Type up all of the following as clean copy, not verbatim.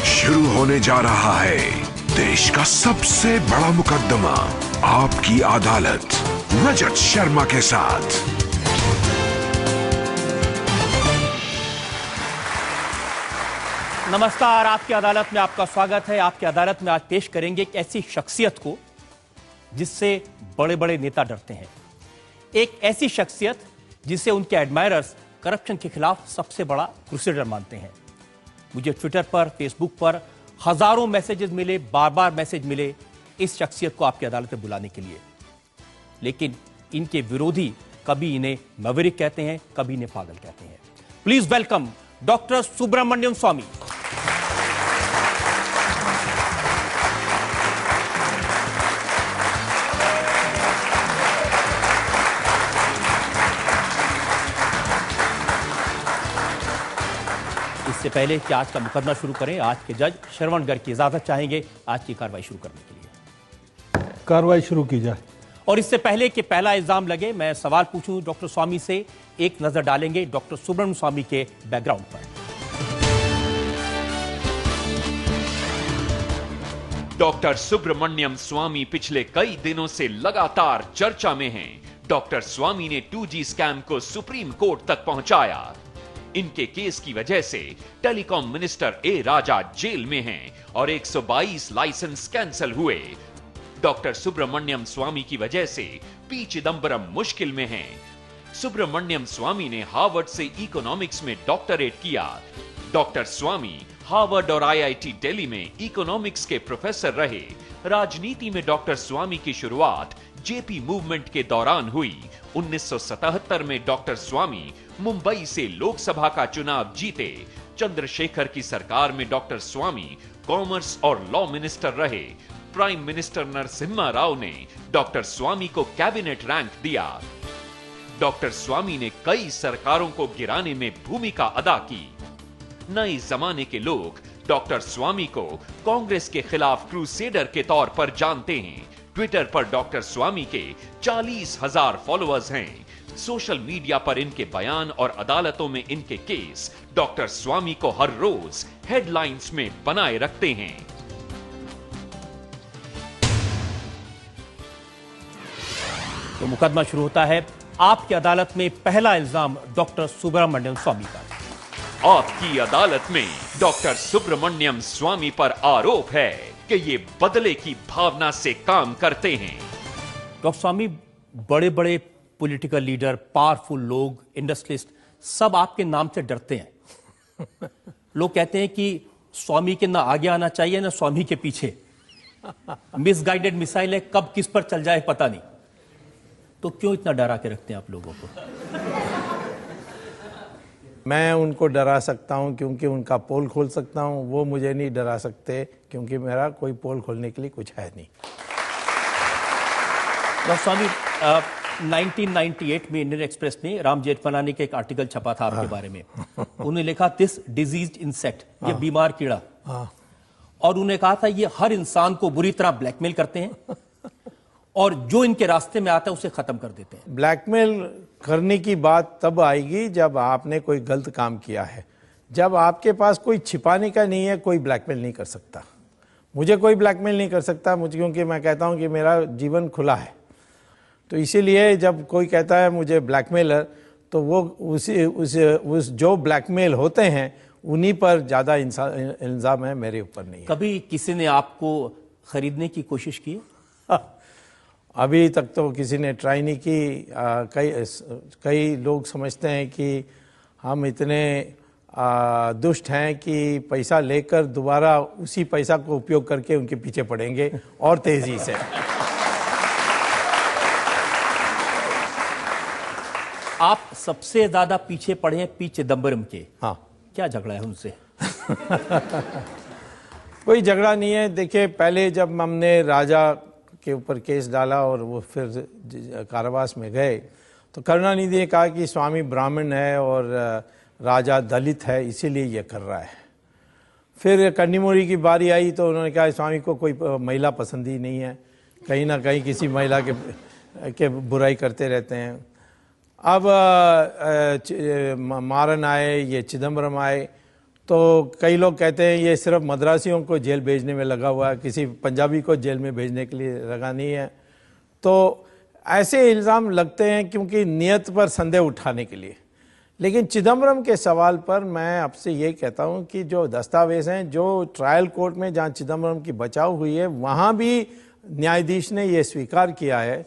शुरू होने जा रहा है देश का सबसे बड़ा मुकदमा, आपकी अदालत, रजत शर्मा के साथ। नमस्कार, आपकी अदालत में आपका स्वागत है। आपकी अदालत में आज पेश करेंगे एक ऐसी शख्सियत को जिससे बड़े बड़े नेता डरते हैं, एक ऐसी शख्सियत जिसे उनके एडमायरर्स करप्शन के खिलाफ सबसे बड़ा क्रूसेडर मानते हैं। मुझे ट्विटर पर, फेसबुक पर हजारों मैसेजेस मिले, बार बार मैसेज मिले इस शख्सियत को आपकी अदालत में बुलाने के लिए। लेकिन इनके विरोधी कभी इन्हें मैवरिक कहते हैं, कभी इन्हें पागल कहते हैं। प्लीज वेलकम डॉक्टर सुब्रमण्यम स्वामी। इससे पहले कि आज का मुकदमा शुरू करें, आज के जज श्रवण गर्ग की इजाजत चाहेंगे आज की कार्रवाई शुरू करने के लिए। कार्रवाई शुरू की जाए। और इससे पहले कि पहला इल्जाम लगे, मैं सवाल पूछूं डॉक्टर स्वामी से, एक नजर डालेंगे डॉक्टर सुब्रमण्यम स्वामी के बैकग्राउंड पर। डॉक्टर सुब्रमण्यम स्वामी पिछले कई दिनों से लगातार चर्चा में हैं। डॉक्टर स्वामी ने 2G स्कैम को सुप्रीम कोर्ट तक पहुंचाया। इनके केस की वजह से टेलीकॉम मिनिस्टर ए राजा जेल में हैं और 122 लाइसेंस कैंसिल हुए। डॉक्टर सुब्रमण्यम स्वामी की वजह से पी चिदंबरम मुश्किल में हैं। सुब्रमण्यम स्वामी ने हार्वर्ड से इकोनॉमिक्स में डॉक्टरेट किया। डॉक्टर स्वामी हार्वर्ड और IIT दिल्ली में इकोनॉमिक्स के प्रोफेसर रहे। राजनीति में डॉक्टर स्वामी की शुरुआत जेपी मूवमेंट के दौरान हुई। 1977 में डॉक्टर स्वामी मुंबई से लोकसभा का चुनाव जीते। चंद्रशेखर की सरकार में डॉक्टर स्वामी कॉमर्स और लॉ मिनिस्टर रहे। प्राइम मिनिस्टर नरसिम्हा राव ने डॉक्टर स्वामी को कैबिनेट रैंक दिया। डॉक्टर स्वामी ने कई सरकारों को गिराने में भूमिका अदा की। नए जमाने के लोग डॉक्टर स्वामी को कांग्रेस के खिलाफ क्रूसेडर के तौर पर जानते हैं। ट्विटर पर डॉक्टर स्वामी के 40,000 फॉलोअर्स हैं। सोशल मीडिया पर इनके बयान और अदालतों में इनके केस डॉक्टर स्वामी को हर रोज हेडलाइंस में बनाए रखते हैं। तो मुकदमा शुरू होता है। आपकी अदालत में पहला इल्जाम डॉक्टर सुब्रमण्यम स्वामी पर। आपकी अदालत में डॉक्टर सुब्रमण्यम स्वामी पर आरोप है कि ये बदले की भावना से काम करते हैं। डॉक्टर स्वामी, बड़े बड़े पॉलिटिकल लीडर, पावरफुल लोग, इंडस्ट्रियलिस्ट सब आपके नाम से डरते हैं। लोग कहते हैं कि स्वामी के ना आगे आना चाहिए ना स्वामी के पीछे। मिसगाइडेड मिसाइल है, कब किस पर चल जाए पता नहीं। तो क्यों इतना डरा के रखते हैं आप लोगों को? मैं उनको डरा सकता हूं क्योंकि उनका पोल खोल सकता हूं, वो मुझे नहीं डरा सकते क्योंकि मेरा कोई पोल खोलने के लिए कुछ है नहीं। डॉक्टर स्वामी, 1998 में इंडियन एक्सप्रेस में राम जेठमलानी का एक आर्टिकल छपा था आपके बारे में। उन्होंने लिखा दिस डिजीज्ड इंसेक्ट, ये बीमार कीड़ा, और उन्होंने कहा था ये हर इंसान को बुरी तरह ब्लैकमेल करते हैं और जो इनके रास्ते में आता है उसे खत्म कर देते हैं। ब्लैकमेल करने की बात तब आएगी जब आपने कोई गलत काम किया है। जब आपके पास कोई छिपाने का नहीं है, कोई ब्लैकमेल नहीं कर सकता। मुझे कोई ब्लैकमेल नहीं कर सकता मुझे, क्योंकि मैं कहता हूं कि मेरा जीवन खुला है। तो इसीलिए जब कोई कहता है मुझे ब्लैकमेलर, तो वो उस जो ब्लैकमेल होते हैं उन्हीं पर ज्यादा इल्जाम है, मेरे ऊपर नहीं है। कभी किसी ने आपको खरीदने की कोशिश की? अभी तक तो किसी ने ट्राई नहीं की। कई लोग समझते हैं कि हम इतने दुष्ट हैं कि पैसा लेकर दोबारा उसी पैसा को उपयोग करके उनके पीछे पड़ेंगे और तेजी से। आप सबसे ज्यादा पीछे पड़े हैं पी चिदंबरम के। हाँ, क्या झगड़ा है उनसे? कोई झगड़ा नहीं है। देखिए, पहले जब हमने राजा के ऊपर केस डाला और वो फिर कारावास में गए, तो करुणानिधि ने कहा कि स्वामी ब्राह्मण है और राजा दलित है, इसीलिए ये कर रहा है। फिर कन्नीमोरी की बारी आई तो उन्होंने कहा स्वामी को कोई महिला पसंद ही नहीं है, कहीं ना कहीं किसी महिला के बुराई करते रहते हैं। अब मारन आए, ये चिदंबरम आए, तो कई लोग कहते हैं ये सिर्फ मद्रासियों को जेल भेजने में लगा हुआ है, किसी पंजाबी को जेल में भेजने के लिए लगा नहीं है। तो ऐसे इल्ज़ाम लगते हैं क्योंकि नियत पर संदेह उठाने के लिए। लेकिन चिदम्बरम के सवाल पर मैं आपसे ये कहता हूँ कि जो दस्तावेज़ हैं, जो ट्रायल कोर्ट में जहाँ चिदम्बरम की बचाव हुई है, वहाँ भी न्यायाधीश ने ये स्वीकार किया है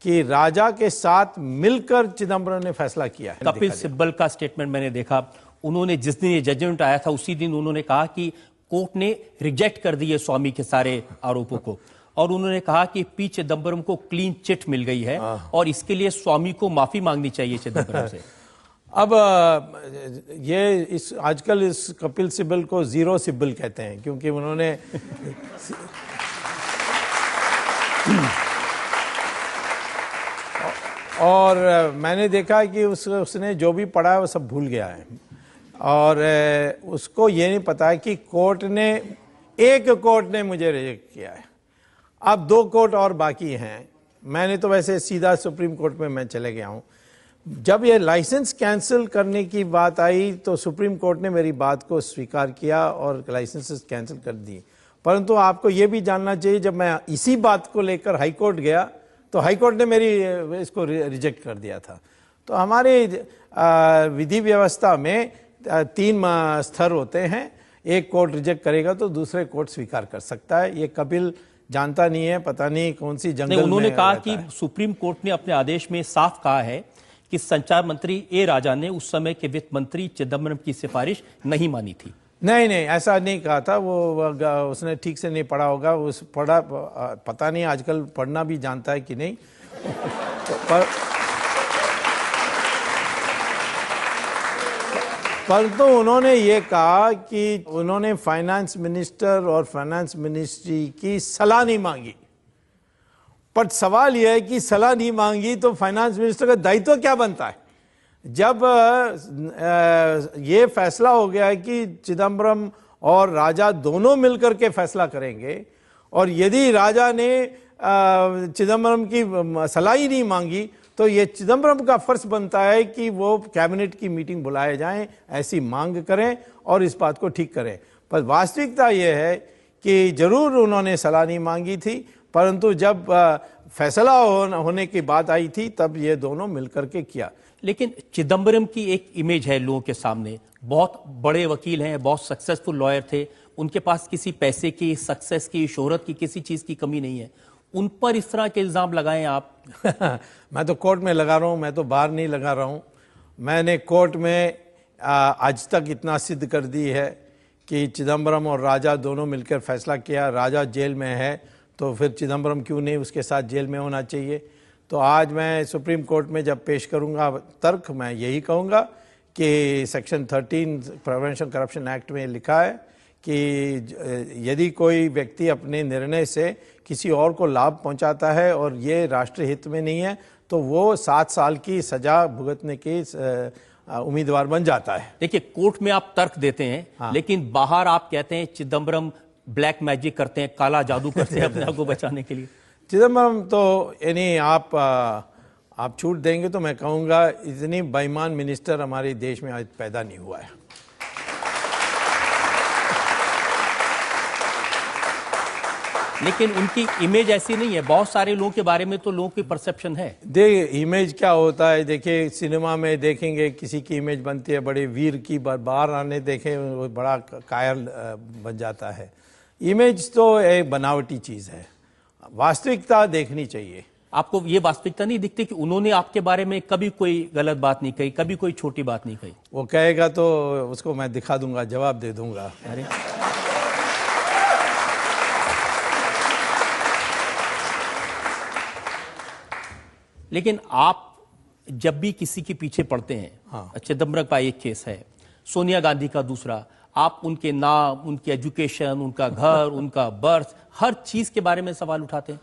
कि राजा के साथ मिलकर चिदम्बरम ने फैसला किया है। कपिल सिब्बल का स्टेटमेंट मैंने देखा, उन्होंने जिस दिन ये जजमेंट आया था उसी दिन उन्होंने कहा कि कोर्ट ने रिजेक्ट कर दिए स्वामी के सारे आरोपों को, और उन्होंने कहा कि पी चिदम्बरम को क्लीन चिट मिल गई है और इसके लिए स्वामी को माफी मांगनी चाहिए चिदम्बरम से। अब ये इस आजकल इस कपिल सिब्बल को जीरो सिब्बल कहते हैं क्योंकि उन्होंने और मैंने देखा कि उसने जो भी पढ़ा है वो सब भूल गया है, और उसको ये नहीं पता है कि एक कोर्ट ने मुझे रिजेक्ट किया है, अब 2 कोर्ट और बाकी हैं। मैंने तो वैसे सीधा सुप्रीम कोर्ट में मैं चले गया हूँ। जब ये लाइसेंस कैंसिल करने की बात आई तो सुप्रीम कोर्ट ने मेरी बात को स्वीकार किया और लाइसेंसेस कैंसिल कर दिए। परंतु आपको ये भी जानना चाहिए, जब मैं इसी बात को लेकर हाई कोर्ट गया तो हाई कोर्ट ने मेरी इसको रिजेक्ट कर दिया था। तो हमारे विधि व्यवस्था में 3 स्तर होते हैं, एक कोर्ट रिजेक्ट करेगा तो दूसरे कोर्ट स्वीकार कर सकता है। ये कपिल जानता नहीं है, पता नहीं कौन सी जंगल में उन्होंने कहा कि है। सुप्रीम कोर्ट ने अपने आदेश में साफ कहा है कि संचार मंत्री ए राजा ने उस समय के वित्त मंत्री चिदम्बरम की सिफारिश नहीं मानी थी। नहीं, ऐसा नहीं कहा था। वो उसने ठीक से नहीं पढ़ा होगा, पता नहीं आजकल पढ़ना भी जानता है कि नहीं। परंतु उन्होंने ये कहा कि उन्होंने फाइनेंस मिनिस्टर और फाइनेंस मिनिस्ट्री की सलाह नहीं मांगी। पर सवाल यह है कि सलाह नहीं मांगी तो फाइनेंस मिनिस्टर का दायित्व क्या बनता है? जब ये फैसला हो गया है कि चिदम्बरम और राजा दोनों मिलकर के फैसला करेंगे, और यदि राजा ने चिदम्बरम की सलाह ही नहीं मांगी तो ये चिदम्बरम का फर्ज बनता है कि वो कैबिनेट की मीटिंग बुलाए जाएं, ऐसी मांग करें और इस बात को ठीक करें। पर वास्तविकता ये है कि जरूर उन्होंने सलाह नहीं मांगी थी, परंतु जब फैसला होने की बात आई थी तब ये दोनों मिलकर के किया। लेकिन चिदम्बरम की एक इमेज है लोगों के सामने, बहुत बड़े वकील हैं, बहुत सक्सेसफुल लॉयर थे, उनके पास किसी पैसे की, सक्सेस की, शोहरत की, किसी चीज की कमी नहीं है। उन पर इस तरह के इल्जाम लगाएं आप? मैं तो कोर्ट में लगा रहा हूं, मैं तो बाहर नहीं लगा रहा हूं। मैंने कोर्ट में आज तक इतना सिद्ध कर दी है कि चिदम्बरम और राजा दोनों मिलकर फैसला किया। राजा जेल में है तो फिर चिदम्बरम क्यों नहीं उसके साथ जेल में होना चाहिए। तो आज मैं सुप्रीम कोर्ट में जब पेश करूंगा तर्क, मैं यही कहूंगा कि सेक्शन 13 प्रिवेंशन करप्शन एक्ट में लिखा है कि यदि कोई व्यक्ति अपने निर्णय से किसी और को लाभ पहुंचाता है और ये राष्ट्रीय हित में नहीं है तो वो 7 साल की सजा भुगतने की उम्मीदवार बन जाता है। देखिए, कोर्ट में आप तर्क देते हैं, हाँ। लेकिन बाहर आप कहते हैं चिदम्बरम ब्लैक मैजिक करते हैं, काला जादू करते हैं अपने आप को बचाने के लिए। चिदम्बरम तो यानी आप छूट देंगे तो मैं कहूँगा इतनी बेईमान मिनिस्टर हमारे देश में आज पैदा नहीं हुआ है। लेकिन उनकी इमेज ऐसी नहीं है, बहुत सारे लोगों के बारे में तो लोगों की परसेप्शन है। इमेज क्या होता है, देखिए सिनेमा में देखेंगे किसी की इमेज बनती है बड़े वीर की, बाहर आने देखें वो बड़ा कायल बन जाता है। इमेज तो एक बनावटी चीज़ है, वास्तविकता देखनी चाहिए। आपको ये वास्तविकता नहीं दिखती कि उन्होंने आपके बारे में कभी कोई गलत बात नहीं कही, कभी कोई छोटी बात नहीं कही? वो कहेगा तो उसको मैं दिखा दूंगा, जवाब दे दूंगा। अरे लेकिन आप जब भी किसी के पीछे पड़ते हैं, हाँ। चिदम्बरम का एक केस है, सोनिया गांधी का दूसरा, आप उनके नाम, उनकी एजुकेशन, उनका घर, उनका बर्थ, हर चीज के बारे में सवाल उठाते हैं।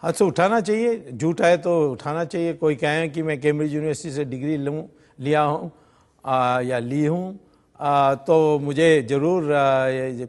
हाँ, तो उठाना चाहिए, झूठ है तो उठाना चाहिए। कोई कहे कि मैं कैम्ब्रिज यूनिवर्सिटी से डिग्री लिया हूँ या ली हूँ तो मुझे ज़रूर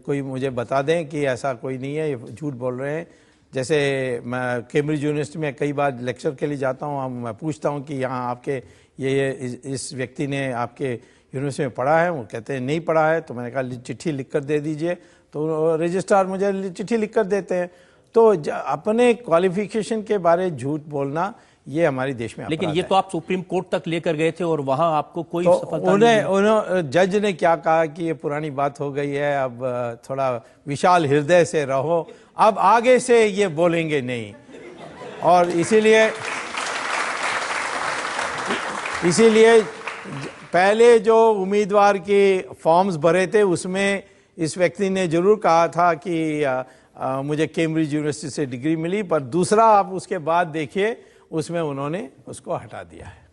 कोई मुझे बता दें कि ऐसा कोई नहीं है, ये झूठ बोल रहे हैं। जैसे मैं कैम्ब्रिज यूनिवर्सिटी में कई बार लेक्चर के लिए जाता हूँ, मैं पूछता हूँ कि यहाँ आपके ये इस व्यक्ति ने आपके यूनिवर्सिटी में पढ़ा है? वो कहते हैं नहीं पढ़ा है। तो मैंने कहा चिट्ठी लिख कर दे दीजिए, तो रजिस्ट्रार मुझे चिट्ठी लिख कर देते हैं। तो अपने क्वालिफिकेशन के बारे झूठ बोलना ये हमारे देश में लेकिन अपराध ये है। तो आप सुप्रीम कोर्ट तक लेकर गए थे और वहां आपको कोई तो सफलता नहीं जज ने क्या कहा कि ये पुरानी बात हो गई है, अब थोड़ा विशाल हृदय से रहो, अब आगे से ये बोलेंगे नहीं। और इसीलिए पहले जो उम्मीदवार के फॉर्म्स भरे थे उसमें इस व्यक्ति ने जरूर कहा था कि मुझे कैम्ब्रिज यूनिवर्सिटी से डिग्री मिली, पर दूसरा आप उसके बाद देखिए उसमें उन्होंने उसको हटा दिया है।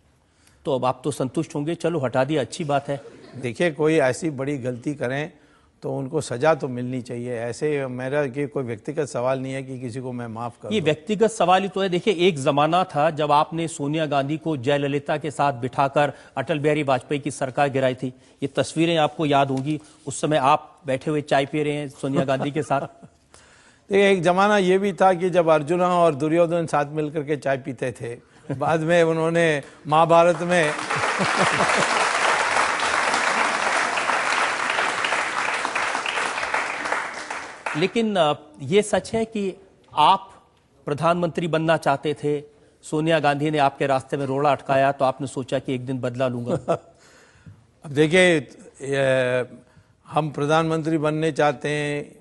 तो अब आप तो संतुष्ट होंगे, चलो हटा दिया, अच्छी बात है। देखिए, कोई ऐसी बड़ी गलती करें तो उनको सजा तो मिलनी चाहिए। ऐसे मेरा कि कोई व्यक्तिगत सवाल नहीं है कि किसी को मैं माफ कर दूं। ये व्यक्तिगत सवाल ही तो है। देखिए, एक जमाना था जब आपने सोनिया गांधी को जयललिता के साथ बिठाकर अटल बिहारी वाजपेयी की सरकार गिराई थी। ये तस्वीरें आपको याद होंगी, उस समय आप बैठे हुए चाय पी रहे हैं सोनिया गांधी के साथ। देखिए, एक जमाना ये भी था कि जब अर्जुन और दुर्योधन साथ मिलकर के चाय पीते थे। बाद में उन्होंने महाभारत में लेकिन ये सच है कि आप प्रधानमंत्री बनना चाहते थे, सोनिया गांधी ने आपके रास्ते में रोड़ा अटकाया, तो आपने सोचा कि एक दिन बदला लूंगा। अब देखिए, हम प्रधानमंत्री बनने चाहते हैं।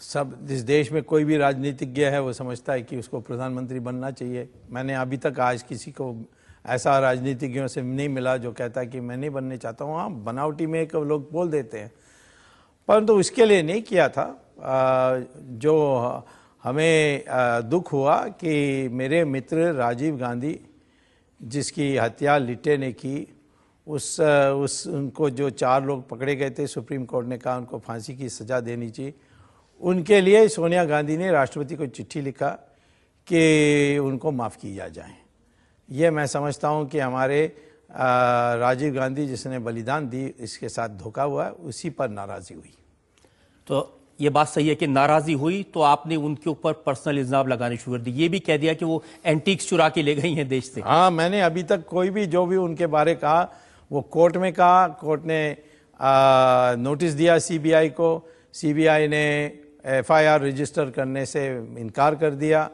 सब जिस देश में कोई भी राजनीतिज्ञ है वो समझता है कि उसको प्रधानमंत्री बनना चाहिए। मैंने अभी तक आज किसी को ऐसा राजनीतिज्ञों से नहीं मिला जो कहता है कि मैं नहीं बनने चाहता हूँ। हाँ, बनावटी में एक लोग बोल देते हैं, परंतु उसके लिए नहीं किया था। जो हमें दुख हुआ कि मेरे मित्र राजीव गांधी, जिसकी हत्या लिट्टे ने की, उनको जो 4 लोग पकड़े गए थे, सुप्रीम कोर्ट ने कहा उनको फांसी की सज़ा देनी चाहिए। उनके लिए सोनिया गांधी ने राष्ट्रपति को चिट्ठी लिखा कि उनको माफ़ किया जाए। ये मैं समझता हूँ कि हमारे राजीव गांधी जिसने बलिदान दी, इसके साथ धोखा हुआ, उसी पर नाराज़ी हुई। तो ये बात सही है कि नाराज़ी हुई तो आपने उनके ऊपर पर्सनल इल्ज़ाम लगाने शुरू कर दिए। ये भी कह दिया कि वो एंटीक्स चुरा के ले गई हैं देश से। हाँ, मैंने अभी तक कोई भी जो भी उनके बारे कहा वो कोर्ट में कहा। कोर्ट ने नोटिस दिया सीबीआई को। सीबीआई ने एफआईआर रजिस्टर करने से इनकार कर दिया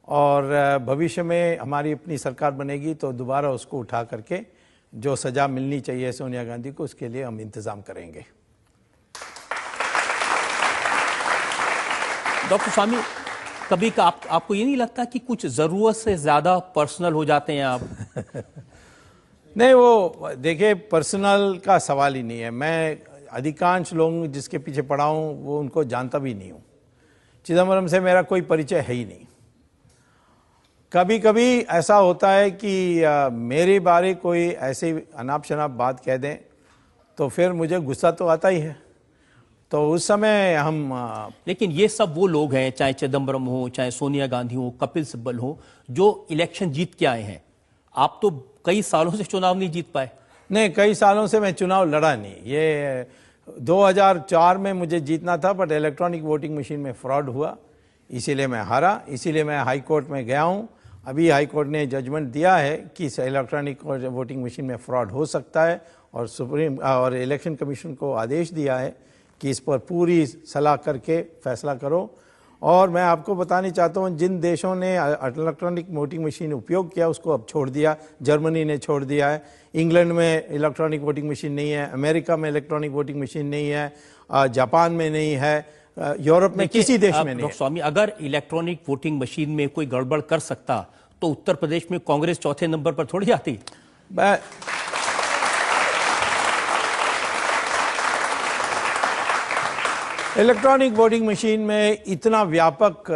और भविष्य में हमारी अपनी सरकार बनेगी तो दोबारा उसको उठा करके जो सज़ा मिलनी चाहिए सोनिया गांधी को, उसके लिए हम इंतज़ाम करेंगे। डॉक्टर स्वामी, कभी का आपको ये नहीं लगता कि कुछ ज़रूरत से ज़्यादा पर्सनल हो जाते हैं आप? नहीं, वो देखिए, पर्सनल का सवाल ही नहीं है। मैं अधिकांश लोग जिसके पीछे पड़ा हूँ वो उनको जानता भी नहीं हूँ। चिदम्बरम से मेरा कोई परिचय है ही नहीं। कभी कभी ऐसा होता है कि मेरे बारे कोई ऐसे अनाप शनाप बात कह दें तो फिर मुझे गुस्सा तो आता ही है। तो उस समय हम लेकिन ये सब वो लोग हैं, चाहे चिदम्बरम हो, चाहे सोनिया गांधी हो, कपिल सिब्बल हो, जो इलेक्शन जीत के आए हैं। आप तो कई सालों से चुनाव नहीं जीत पाए। नहीं, कई सालों से मैं चुनाव लड़ा नहीं। ये 2004 में मुझे जीतना था, बट इलेक्ट्रॉनिक वोटिंग मशीन में फ्रॉड हुआ, इसीलिए मैं हारा। इसीलिए मैं हाई कोर्ट में गया हूँ। अभी हाई कोर्ट ने जजमेंट दिया है कि इलेक्ट्रॉनिक वोटिंग मशीन में फ्रॉड हो सकता है और इलेक्शन कमीशन को आदेश दिया है कि इस पर पूरी सलाह करके फैसला करो। और मैं आपको बताना चाहता हूँ, जिन देशों ने इलेक्ट्रॉनिक वोटिंग मशीन उपयोग किया उसको अब छोड़ दिया। जर्मनी ने छोड़ दिया है, इंग्लैंड में इलेक्ट्रॉनिक वोटिंग मशीन नहीं है, अमेरिका में इलेक्ट्रॉनिक वोटिंग मशीन नहीं है, जापान में नहीं है, यूरोप में किसी देश में नहीं है। स्वामी, अगर इलेक्ट्रॉनिक वोटिंग मशीन में कोई गड़बड़ कर सकता तो उत्तर प्रदेश में कांग्रेस चौथे नंबर पर थोड़ी आती। इलेक्ट्रॉनिक वोटिंग मशीन में इतना व्यापक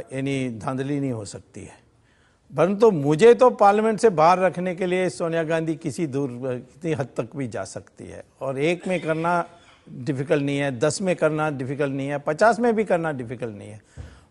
यानी धांधली नहीं हो सकती है, परंतु मुझे तो पार्लियामेंट से बाहर रखने के लिए सोनिया गांधी कितनी हद तक भी जा सकती है। और 1 में करना डिफ़िकल्ट नहीं है, 10 में करना डिफ़िकल्ट नहीं है, 50 में भी करना डिफ़िकल्ट नहीं है।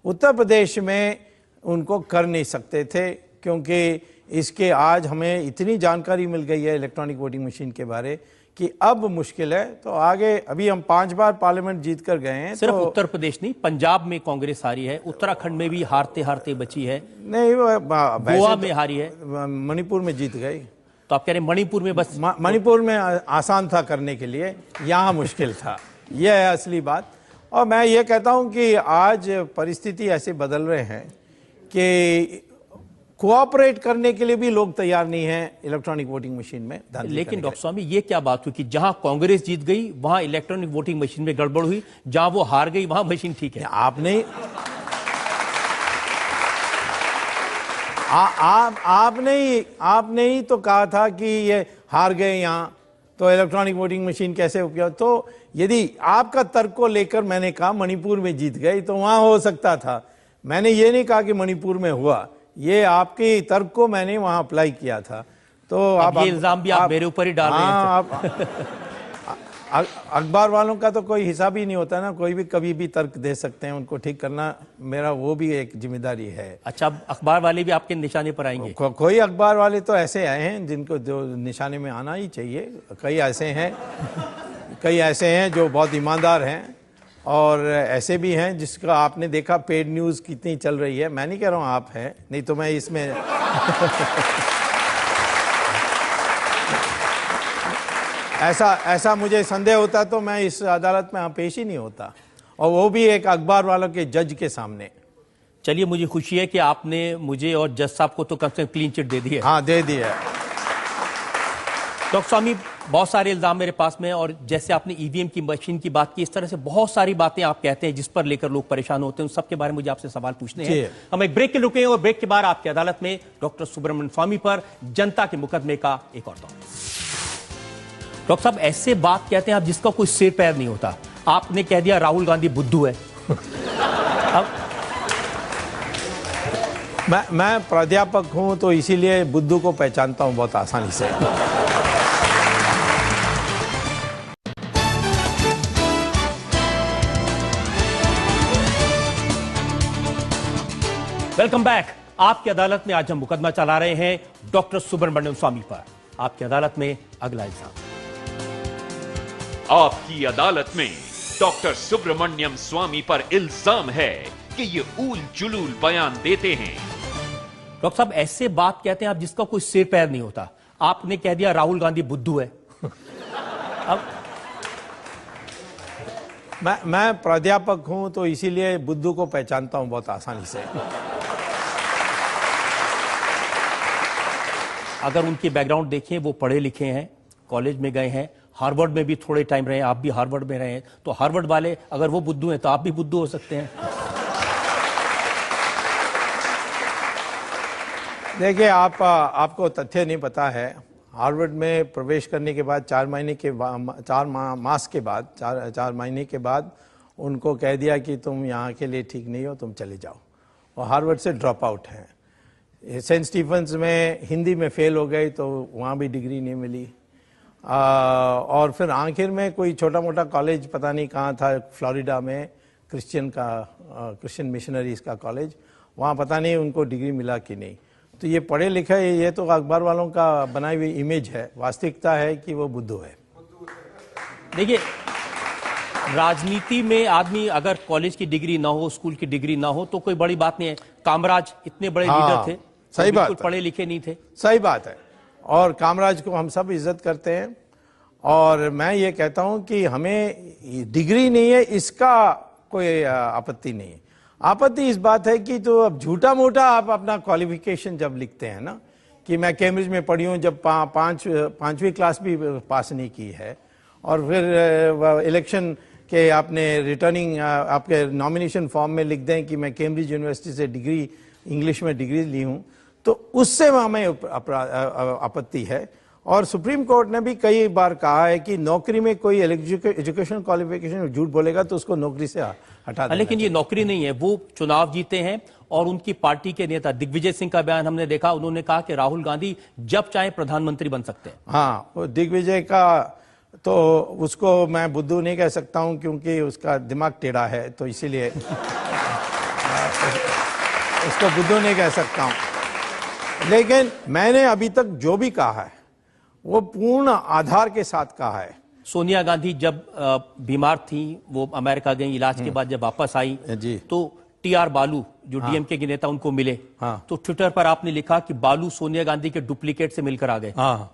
उत्तर प्रदेश में उनको कर नहीं सकते थे, क्योंकि इसके आज हमें इतनी जानकारी मिल गई है इलेक्ट्रॉनिक वोटिंग मशीन के बारे कि अब मुश्किल है। तो आगे अभी हम 5 बार पार्लियामेंट जीत कर गए हैं। सिर्फ तो उत्तर प्रदेश नहीं, पंजाब में कांग्रेस हारी है, उत्तराखंड में भी हारते हारते बची है, नहीं, गोवा में हारी है, मणिपुर में जीत गई। तो आप कह रहे हैं मणिपुर में बस मणिपुर में आसान था करने के लिए, यहाँ मुश्किल था, यह है असली बात। और मैं ये कहता हूँ कि आज परिस्थिति ऐसे बदल रहे हैं कि कोऑपरेट करने के लिए भी लोग तैयार नहीं हैं इलेक्ट्रॉनिक वोटिंग मशीन में। लेकिन डॉक्टर स्वामी ये क्या बात हुई कि जहां कांग्रेस जीत गई वहां इलेक्ट्रॉनिक वोटिंग मशीन में गड़बड़ हुई, जहां वो हार गई वहां मशीन ठीक है? आपने ही तो कहा था कि ये हार गए यहाँ, तो इलेक्ट्रॉनिक वोटिंग मशीन कैसे उपयोग? तो यदि आपका तर्क को लेकर मैंने कहा मणिपुर में जीत गई तो वहां हो सकता था, मैंने ये नहीं कहा कि मणिपुर में हुआ, ये आपके तर्क को मैंने वहां अप्लाई किया था। तो अब ये इल्जाम भी आप मेरे ऊपर ही डाल रहे हैं। अखबार वालों का तो कोई हिसाब ही नहीं होता ना, कोई भी कभी भी तर्क दे सकते हैं, उनको ठीक करना मेरा वो भी एक जिम्मेदारी है। अच्छा, अब अखबार वाले भी आपके निशाने पर आएंगे? कोई अखबार वाले तो ऐसे आए हैं जिनको जो निशाने में आना ही चाहिए, कई ऐसे हैं जो बहुत ईमानदार हैं, और ऐसे भी हैं जिसका आपने देखा पेड न्यूज़ कितनी चल रही है। मैं नहीं कह रहा हूँ आप हैं, नहीं तो मैं इसमें ऐसा मुझे संदेह होता तो मैं इस अदालत में पेश ही नहीं होता, और वो भी एक अखबार वालों के जज के सामने। चलिए, मुझे खुशी है कि आपने मुझे और जज साहब को तो कम से कम क्लीन चिट दे दी है। हाँ, दे दी है। डॉक्टर स्वामी, बहुत सारे इल्जाम मेरे पास में, और जैसे आपने ईवीएम की मशीन की बात की, इस तरह से बहुत सारी बातें आप कहते हैं जिस पर लेकर लोग परेशान होते हैं, उन सब के बारे में मुझे आपसे सवाल पूछने हैं। हम एक ब्रेक के रुके हैं और ब्रेक के बाद आपकी अदालत में डॉक्टर सुब्रमण्यम स्वामी पर जनता के मुकदमे का एक और दौर। डॉक्टर साहब, ऐसे बात कहते हैं आप जिसका कोई सिर पैर नहीं होता। आपने कह दिया राहुल गांधी बुद्धू है। अब मैं प्राध्यापक हूं तो इसीलिए बुद्धू को पहचानता हूं बहुत आसानी से। Welcome back. आपकी अदालत में आज हम मुकदमा चला रहे हैं डॉक्टर सुब्रमण्यम स्वामी पर। आपकी अदालत में अगला इल्जाम। आपकी अदालत में डॉक्टर सुब्रमण्यम स्वामी पर इल्जाम है कि ये ऊल जुलूल बयान देते हैं। डॉक्टर साहब, ऐसे बात कहते हैं आप जिसका कोई सिर पैर नहीं होता। आपने कह दिया राहुल गांधी बुद्धू है। अब मैं प्राध्यापक हूं तो इसीलिए बुद्धू को पहचानता हूं बहुत आसानी से। अगर उनकी बैकग्राउंड देखें, वो पढ़े लिखे हैं, कॉलेज में गए हैं, हार्वर्ड में भी थोड़े टाइम रहे, आप भी हार्वर्ड में रहे हैं, तो हार्वर्ड वाले अगर वो बुद्धू हैं तो आप भी बुद्धू हो सकते हैं। देखिए, आपको तथ्य नहीं पता है। हार्वर्ड में प्रवेश करने के बाद 4 महीने के बाद उनको कह दिया कि तुम यहाँ के लिए ठीक नहीं हो, तुम चले जाओ, और हार्वर्ड से ड्रॉप आउट हैं। सेंट स्टीफेंस में हिंदी में फेल हो गए तो वहाँ भी डिग्री नहीं मिली, और फिर आखिर में कोई छोटा मोटा कॉलेज पता नहीं कहाँ था, फ्लोरिडा में क्रिश्चियन मिशनरीज का कॉलेज, वहाँ पता नहीं उनको डिग्री मिला कि नहीं। तो ये पढ़े लिखे, ये तो अखबार वालों का बनाई हुई इमेज है, वास्तविकता है कि वो बुद्धू है। देखिए, राजनीति में आदमी अगर कॉलेज की डिग्री ना हो, स्कूल की डिग्री ना हो, तो कोई बड़ी बात नहीं है। कामराज इतने बड़े लीडर थे, सही बात, पढ़े लिखे नहीं थे। सही बात है, और कामराज को हम सब इज्जत करते हैं। और मैं ये कहता हूं कि हमें डिग्री नहीं है इसका कोई आपत्ति नहीं है। आपत्ति इस बात है कि तो अब झूठा मोटा आप अपना क्वालिफिकेशन जब लिखते हैं ना, कि मैं कैम्ब्रिज में पढ़ी हूँ, जब पांचवी क्लास भी पास नहीं की है, और फिर इलेक्शन के आपने रिटर्निंग आपके नॉमिनेशन फॉर्म में लिख दें कि मैं कैम्ब्रिज यूनिवर्सिटी से डिग्री, इंग्लिश में डिग्री ली हूँ, तो उससे हमें आपत्ति है। और सुप्रीम कोर्ट ने भी कई बार कहा है कि नौकरी में कोई एजुकेशन क्वालिफिकेशन झूठ बोलेगा तो उसको नौकरी से हटा देना। लेकिन ये नौकरी नहीं है, वो चुनाव जीते हैं, और उनकी पार्टी के नेता दिग्विजय सिंह का बयान हमने देखा, उन्होंने कहा कि राहुल गांधी जब चाहे प्रधानमंत्री बन सकते हैं। हाँ, वो दिग्विजय का तो उसको मैं बुद्धू नहीं कह सकता हूं क्योंकि उसका दिमाग टेढ़ा है, तो इसीलिए उसको बुद्धू नहीं कह सकता हूं। लेकिन मैंने अभी तक जो भी कहा है वो पूर्ण आधार के साथ कहा है। सोनिया गांधी जब बीमार थी, वो अमेरिका गई, इलाज के बाद जब वापस आई जी, तो टीआर बालू जो डीएमके के नेता उनको मिले, हाँ, तो ट्विटर पर आपने लिखा कि बालू सोनिया गांधी के डुप्लीकेट से मिलकर आ गए। हाँ,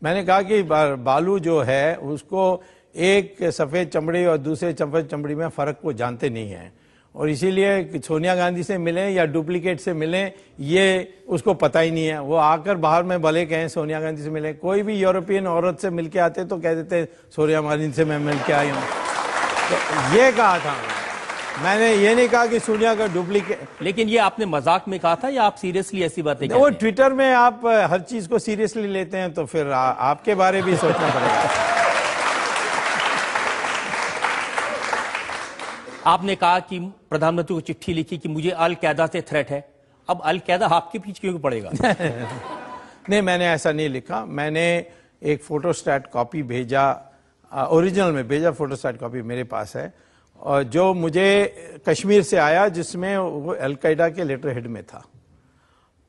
मैंने कहा कि बालू जो है उसको एक सफेद चमड़ी और दूसरे सफेद चमड़ी में फर्क को जानते नहीं है, और इसीलिए सोनिया गांधी से मिलें या डुप्लीकेट से मिलें ये उसको पता ही नहीं है। वो आकर बाहर में भले कहें सोनिया गांधी से मिलें, कोई भी यूरोपियन औरत से मिलके आते तो कह देते सोनिया गांधी से मैं मिल के आई हूँ। तो ये कहा था मैंने, ये नहीं कहा कि सोनिया का डुप्लीकेट। लेकिन ये आपने मजाक में कहा था या आप सीरियसली ऐसी बातें कहते वो हैं? ट्विटर में आप हर चीज को सीरियसली लेते हैं तो फिर आपके बारे भी सोचना पड़ेगा। आपने कहा कि प्रधानमंत्री को चिट्ठी लिखी कि मुझे अल कायदा से थ्रेट है। अब अल कायदा आपके पीछे क्यों पड़ेगा? नहीं, मैंने ऐसा नहीं लिखा। मैंने एक फोटोस्टैट कॉपी भेजा, ओरिजिनल में भेजा, फोटोस्टैट कॉपी मेरे पास है, और जो मुझे कश्मीर से आया जिसमें वो अल कायदा के लेटर हेड में था।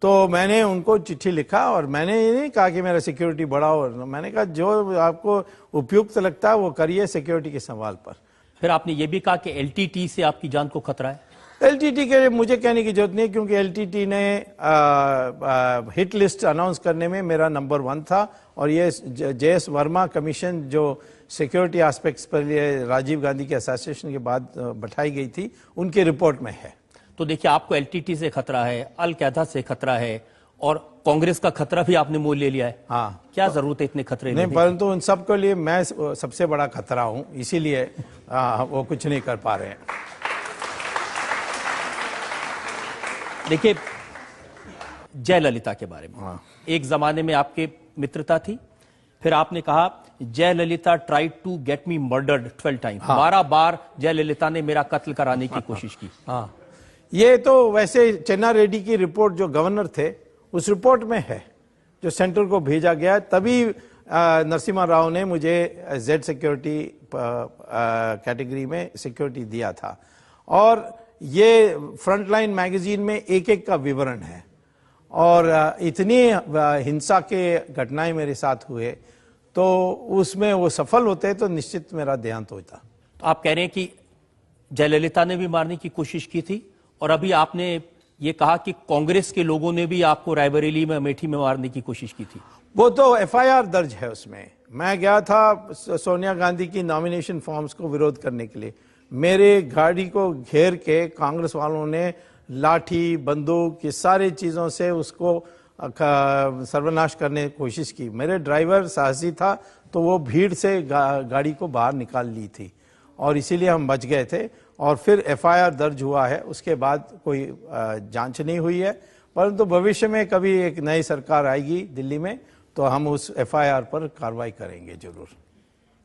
तो मैंने उनको चिट्ठी लिखा और मैंने ये नहीं कहा कि मेरा सिक्योरिटी बढ़ाओ, मैंने कहा जो आपको उपयुक्त लगता है वो करिए सिक्योरिटी के सवाल पर। फिर आपने ये भी कहा कि एलटीटी से आपकी जान को खतरा है। एलटीटी के मुझे कहने की जरूरत नहीं, क्योंकि एलटीटी ने हिट लिस्ट अनाउंस करने में मेरा नंबर 1 था, और ये जेएस वर्मा कमीशन जो सिक्योरिटी एस्पेक्ट्स पर ये राजीव गांधी के असोसिएशन के बाद बैठाई गई थी, उनके रिपोर्ट में है। तो देखिए, आपको एलटीटी से खतरा है, अल कायदा से खतरा है, और कांग्रेस का खतरा भी आपने मोल ले लिया है। हाँ, क्या जरूरत है इतने खतरे नहीं, परंतु उन सब के लिए मैं सबसे बड़ा खतरा हूं, इसीलिए वो कुछ नहीं कर पा रहे हैं। देखिए, जयललिता के बारे में एक जमाने में आपके मित्रता थी, फिर आपने कहा Jayalalithaa tried to get me murdered 12 times. 12 बार जयललिता ने मेरा कत्ल कराने की कोशिश की। हाँ, ये तो वैसे चन्ना रेड्डी की रिपोर्ट जो गवर्नर थे उस रिपोर्ट में है, जो सेंटर को भेजा गया, तभी नरसिम्हा राव ने मुझे जेड सिक्योरिटी कैटेगरी में सिक्योरिटी दिया था। और ये फ्रंटलाइन मैगजीन में एक एक का विवरण है, और इतनी हिंसा के घटनाएं मेरे साथ हुए, तो उसमें वो सफल होते तो निश्चित मेरा देहांत होता। तो आप कह रहे हैं कि जयललिता ने भी मारने की कोशिश की थी, और अभी आपने ये कहा कि कांग्रेस के लोगों ने भी आपको रायबरेली में, अमेठी में मारने की कोशिश की थी। वो तो एफआईआर दर्ज है उसमें। मैं गया था सोनिया गांधी की नॉमिनेशन फॉर्म्स को विरोध करने के लिए, मेरे गाड़ी को घेर के कांग्रेस वालों ने लाठी, बंदूक, ये सारी चीजों से उसको सर्वनाश करने की कोशिश की। मेरे ड्राइवर साहसी था, तो वो भीड़ से गाड़ी को बाहर निकाल ली थी, और इसीलिए हम बच गए थे। और फिर एफआईआर दर्ज हुआ है, उसके बाद कोई जांच नहीं हुई है, परंतु भविष्य में कभी एक नई सरकार आएगी दिल्ली में तो हम उस एफआईआर पर कार्रवाई करेंगे जरूर।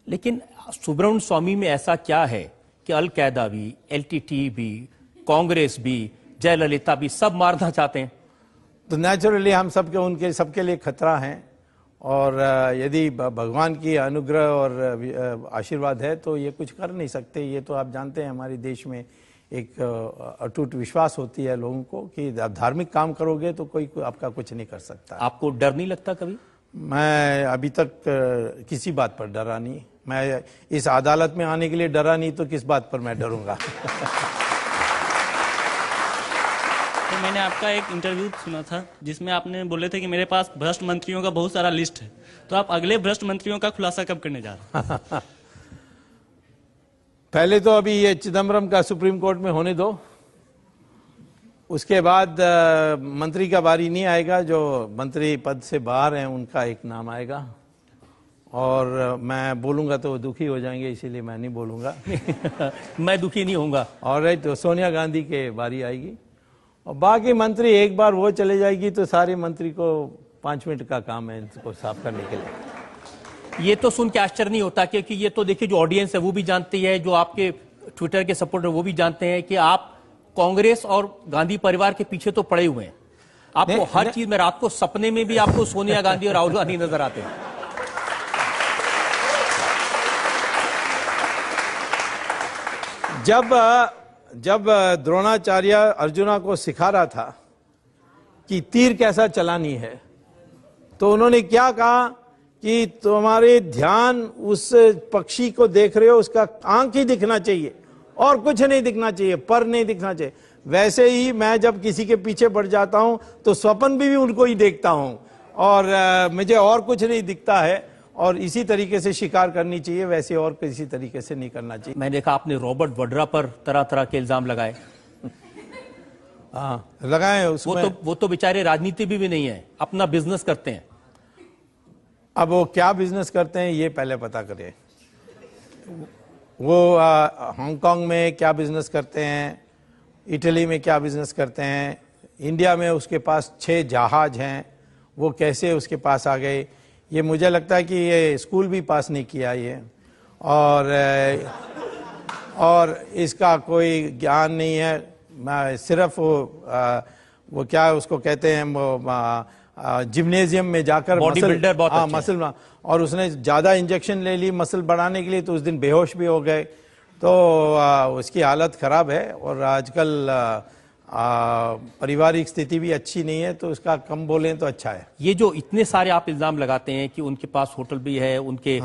लेकिन सुब्रमण्यम स्वामी में ऐसा क्या है कि अल कायदा भी, एलटीटी भी, कांग्रेस भी, जयललिता भी सब मारना चाहते हैं? तो नेचुरली हम उनके सबके लिए खतरा हैं, और यदि भगवान की अनुग्रह और आशीर्वाद है तो ये कुछ कर नहीं सकते। ये तो आप जानते हैं, हमारे देश में एक अटूट विश्वास होती है लोगों को कि आप धार्मिक काम करोगे तो कोई आपका कुछ नहीं कर सकता। आपको डर नहीं लगता कभी? मैं अभी तक किसी बात पर डरा नहीं। मैं इस अदालत में आने के लिए डरा नहीं, तो किस बात पर मैं डरूंगा। तो मैंने आपका एक इंटरव्यू सुना था जिसमें आपने बोले थे कि मेरे पास भ्रष्ट मंत्रियों का बहुत सारा लिस्ट है, तो आप अगले भ्रष्ट मंत्रियों का खुलासा कब करने जा रहे हैं? पहले तो अभी ये चिदम्बरम का सुप्रीम कोर्ट में होने दो, उसके बाद मंत्री का बारी नहीं आएगा। जो मंत्री पद से बाहर हैं उनका एक नाम आएगा, और मैं बोलूंगा तो वो दुखी हो जाएंगे, इसीलिए मैं नहीं बोलूंगा। मैं दुखी नहीं होऊंगा। और तो सोनिया गांधी के बारी आएगी, और बाकी मंत्री एक बार वो चले जाएगी तो सारे मंत्री को 5 मिनट का काम है इनको साफ करने के लिए। ये तो सुन के आश्चर्य नहीं होता, क्योंकि ये तो देखिए जो ऑडियंस है वो भी जानती है, जो आपके ट्विटर के सपोर्टर वो भी जानते हैं कि आप कांग्रेस और गांधी परिवार के पीछे तो पड़े हुए हैं। आपको हर चीज में, रात को सपने में भी आपको सोनिया गांधी और राहुल गांधी नजर आते हैं। जब द्रोणाचार्य अर्जुना को सिखा रहा था कि तीर कैसा चलानी है, तो उन्होंने क्या कहा कि तुम्हारे ध्यान उस पक्षी को देख रहे हो, उसका आंख ही दिखना चाहिए और कुछ नहीं दिखना चाहिए, पर नहीं दिखना चाहिए। वैसे ही मैं जब किसी के पीछे पड़ जाता हूं तो स्वप्न भी उनको ही देखता हूं, और मुझे और कुछ नहीं दिखता है, और इसी तरीके से शिकार करनी चाहिए, वैसे और किसी तरीके से नहीं करना चाहिए। मैंने देखा आपने रॉबर्ट वड्रा पर तरह तरह के इल्जाम लगाए। हाँ, लगाए उसमें। वो तो बेचारे राजनीति भी नहीं है, अपना बिजनेस करते हैं। अब वो क्या बिजनेस करते हैं ये पहले पता करें। वो हांगकांग में क्या बिजनेस करते हैं, इटली में क्या बिजनेस करते हैं, इंडिया में उसके पास 6 जहाज हैं, वो कैसे उसके पास आ गए। ये मुझे लगता है कि ये स्कूल भी पास नहीं किया ये, और इसका कोई ज्ञान नहीं है। मैं सिर्फ वो क्या उसको कहते हैं, वो जिम्नेजियम में जाकर बॉडी बिल्डर बहुत अच्छे मसल, और उसने ज़्यादा इंजेक्शन ले ली मसल बढ़ाने के लिए, तो उस दिन बेहोश भी हो गए। तो उसकी हालत ख़राब है, और आजकल पारिवारिक स्थिति भी अच्छी नहीं है, तो उसका कम बोलें तो अच्छा है। ये जो इतने सारे आप इल्जाम लगाते हैं कि उनके पास होटल भी है, उनके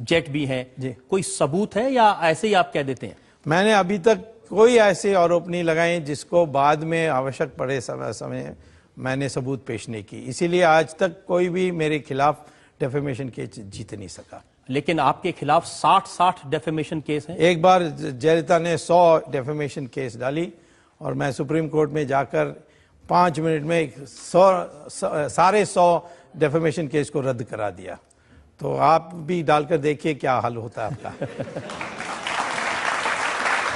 जेट भी हैं, जी, कोई सबूत है या ऐसे ही आप कह देते हैं? मैंने अभी तक कोई ऐसे आरोप नहीं लगाए जिसको बाद में आवश्यक पड़े समय मैंने सबूत पेश नहीं की। इसीलिए आज तक कोई भी मेरे खिलाफ डेफेमेशन केस जीत नहीं सका। लेकिन आपके खिलाफ 60 डेफेमेशन केस हैं। एक बार जयललिता ने 100 डेफेमेशन केस डाली, और मैं सुप्रीम कोर्ट में जाकर 5 मिनट में सारे 100 डेफेमेशन केस को रद्द करा दिया। तो आप भी डालकर देखिए क्या हाल होता है आपका।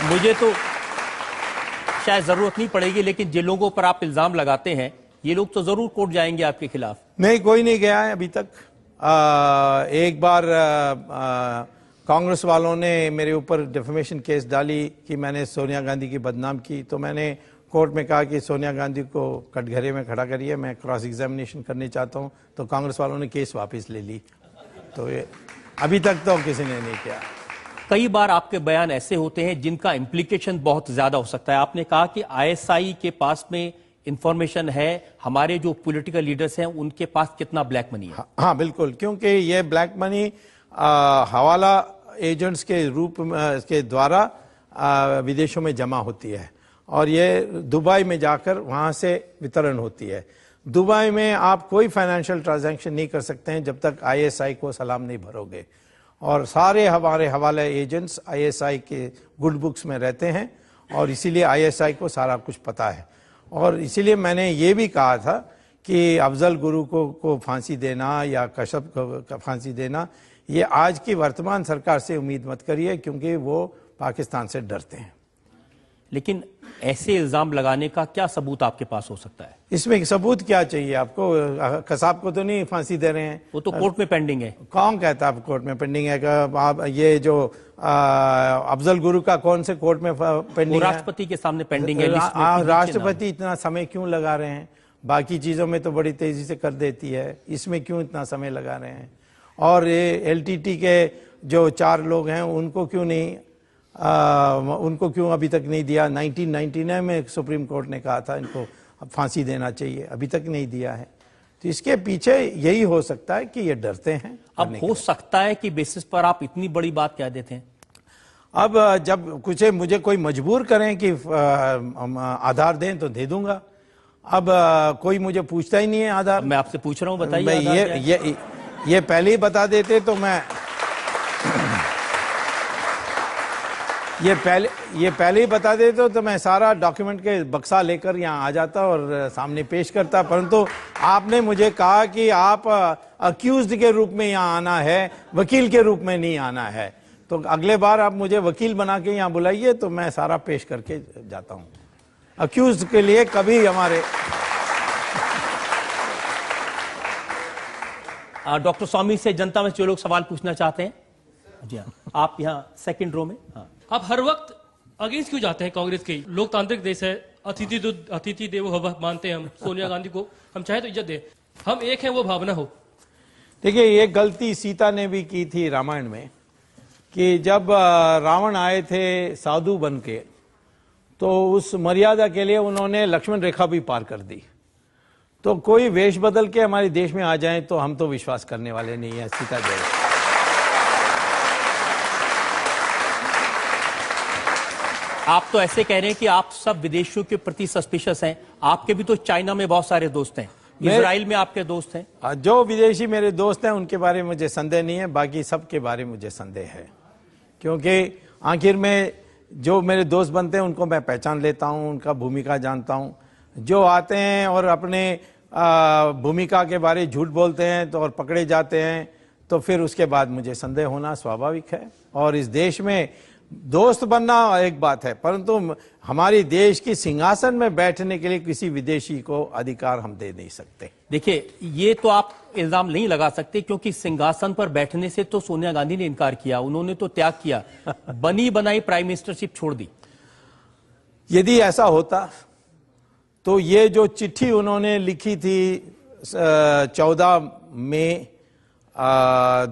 मुझे तो शायद जरूरत नहीं पड़ेगी, लेकिन जिन लोगों पर आप इल्जाम लगाते हैं ये लोग तो जरूर कोर्ट जाएंगे आपके खिलाफ। नहीं, कोई नहीं गया है अभी तक। एक बार कांग्रेस वालों ने मेरे ऊपर डेफेमेशन केस डाली कि मैंने सोनिया गांधी की बदनाम की, तो मैंने कोर्ट में कहा कि सोनिया गांधी को कटघरे में खड़ा करिए, मैं क्रॉस एग्जामिनेशन करनी चाहता हूं। तो कांग्रेस वालों ने केस वापस ले ली। तो ये अभी तक तो किसी ने नहीं किया। कई बार आपके बयान ऐसे होते हैं जिनका इम्प्लीकेशन बहुत ज्यादा हो सकता है। आपने कहा कि आईएसआई के पास में इंफॉर्मेशन है, हमारे जो पॉलिटिकल लीडर्स हैं उनके पास कितना ब्लैक मनी है। हाँ बिल्कुल, क्योंकि ये ब्लैक मनी हवाला एजेंट्स के रूप के द्वारा विदेशों में जमा होती है, और ये दुबई में जाकर वहाँ से वितरण होती है। दुबई में आप कोई फाइनेंशियल ट्रांजैक्शन नहीं कर सकते हैं जब तक आईएसआई को सलाम नहीं भरोगे, और सारे हमारे हवाला एजेंट्स आईएसआई के गुड बुक्स में रहते हैं, और इसीलिए आईएसआई को सारा कुछ पता है। और इसीलिए मैंने ये भी कहा था कि अफजल गुरु को फांसी देना या कश्यप को फांसी देना, ये आज की वर्तमान सरकार से उम्मीद मत करिए, क्योंकि वो पाकिस्तान से डरते हैं। लेकिन ऐसे इल्जाम लगाने का क्या सबूत आपके पास हो सकता है? इसमें सबूत क्या चाहिए आपको? कसाब को तो नहीं फांसी दे रहे हैं, वो तो कोर्ट में पेंडिंग है। कौन कहता है कोर्ट में पेंडिंग है? आप ये जो अफजल गुरु का कौन से कोर्ट में पेंडिंग है? राष्ट्रपति के सामने पेंडिंग है। राष्ट्रपति इतना समय क्यों लगा रहे हैं? बाकी चीजों में तो बड़ी तेजी से कर देती है, इसमें क्यों इतना समय लगा रहे हैं? और ये एलटीटी के जो 4 लोग हैं उनको क्यों नहीं उनको क्यों अभी तक नहीं दिया? 1999 में सुप्रीम कोर्ट ने कहा था इनको फांसी देना चाहिए, अभी तक नहीं दिया है। तो इसके पीछे यही हो सकता है कि ये डरते हैं। अब हो सकता है कि बेसिस पर आप इतनी बड़ी बात कह देते हैं। अब जब कुछ मुझे कोई मजबूर करें कि आधार दें तो दे दूंगा। अब कोई मुझे पूछता ही नहीं है आधार। मैं आपसे पूछ रहा हूं, बताइए। ये पहले ही बता देते तो मैं ये पहले ही बता देते तो मैं सारा डॉक्यूमेंट के बक्सा लेकर यहाँ आ जाता और सामने पेश करता। परंतु आपने मुझे कहा कि आप अक्यूज्ड के रूप में यहाँ आना है, वकील के रूप में नहीं आना है। तो अगले बार आप मुझे वकील बना के यहाँ बुलाइए तो मैं सारा पेश करके जाता हूँ। अक्यूज्ड के लिए कभी हमारे डॉक्टर स्वामी से जनता में जो लोग सवाल पूछना चाहते हैं, जी हाँ, आप यहाँ सेकंड रो में। हाँ, आप हर वक्त अगेंस्ट क्यों जाते हैं कांग्रेस के? लोकतांत्रिक देश है, अतिथि देवो भव मानते हैं हम। सोनिया गांधी को हम चाहे तो इज्जत दे, हम एक हैं, वो भावना हो। देखिए, ये गलती सीता ने भी की थी रामायण में कि जब रावण आए थे साधु बन के, तो उस मर्यादा के लिए उन्होंने लक्ष्मण रेखा भी पार कर दी। तो कोई वेश बदल के हमारे देश में आ जाए तो हम तो विश्वास करने वाले नहीं है। सीता जय। आप तो ऐसे कह रहे हैं कि आप सब विदेशियों के प्रति सस्पिशियस हैं। आपके भी तो चाइना में बहुत सारे दोस्त हैं। इजराइल में आपके दोस्त हैं? जो विदेशी मेरे दोस्त हैं उनके बारे में मुझे संदेह नहीं है, बाकी सबके बारे में मुझे संदेह है, क्योंकि आखिर में जो मेरे दोस्त बनते हैं उनको मैं पहचान लेता हूं, उनका भूमिका जानता हूं। जो आते हैं और अपने भूमिका के बारे झूठ बोलते हैं तो और पकड़े जाते हैं, तो फिर उसके बाद मुझे संदेह होना स्वाभाविक है। और इस देश में दोस्त बनना एक बात है, परंतु हमारी देश की सिंहासन में बैठने के लिए किसी विदेशी को अधिकार हम दे नहीं सकते। देखिए, ये तो आप इल्जाम नहीं लगा सकते, क्योंकि सिंहासन पर बैठने से तो सोनिया गांधी ने इनकार किया, उन्होंने तो त्याग किया, बनी बनाई प्राइम मिनिस्टरशिप छोड़ दी। यदि ऐसा होता तो ये जो चिट्ठी उन्होंने लिखी थी 14 मई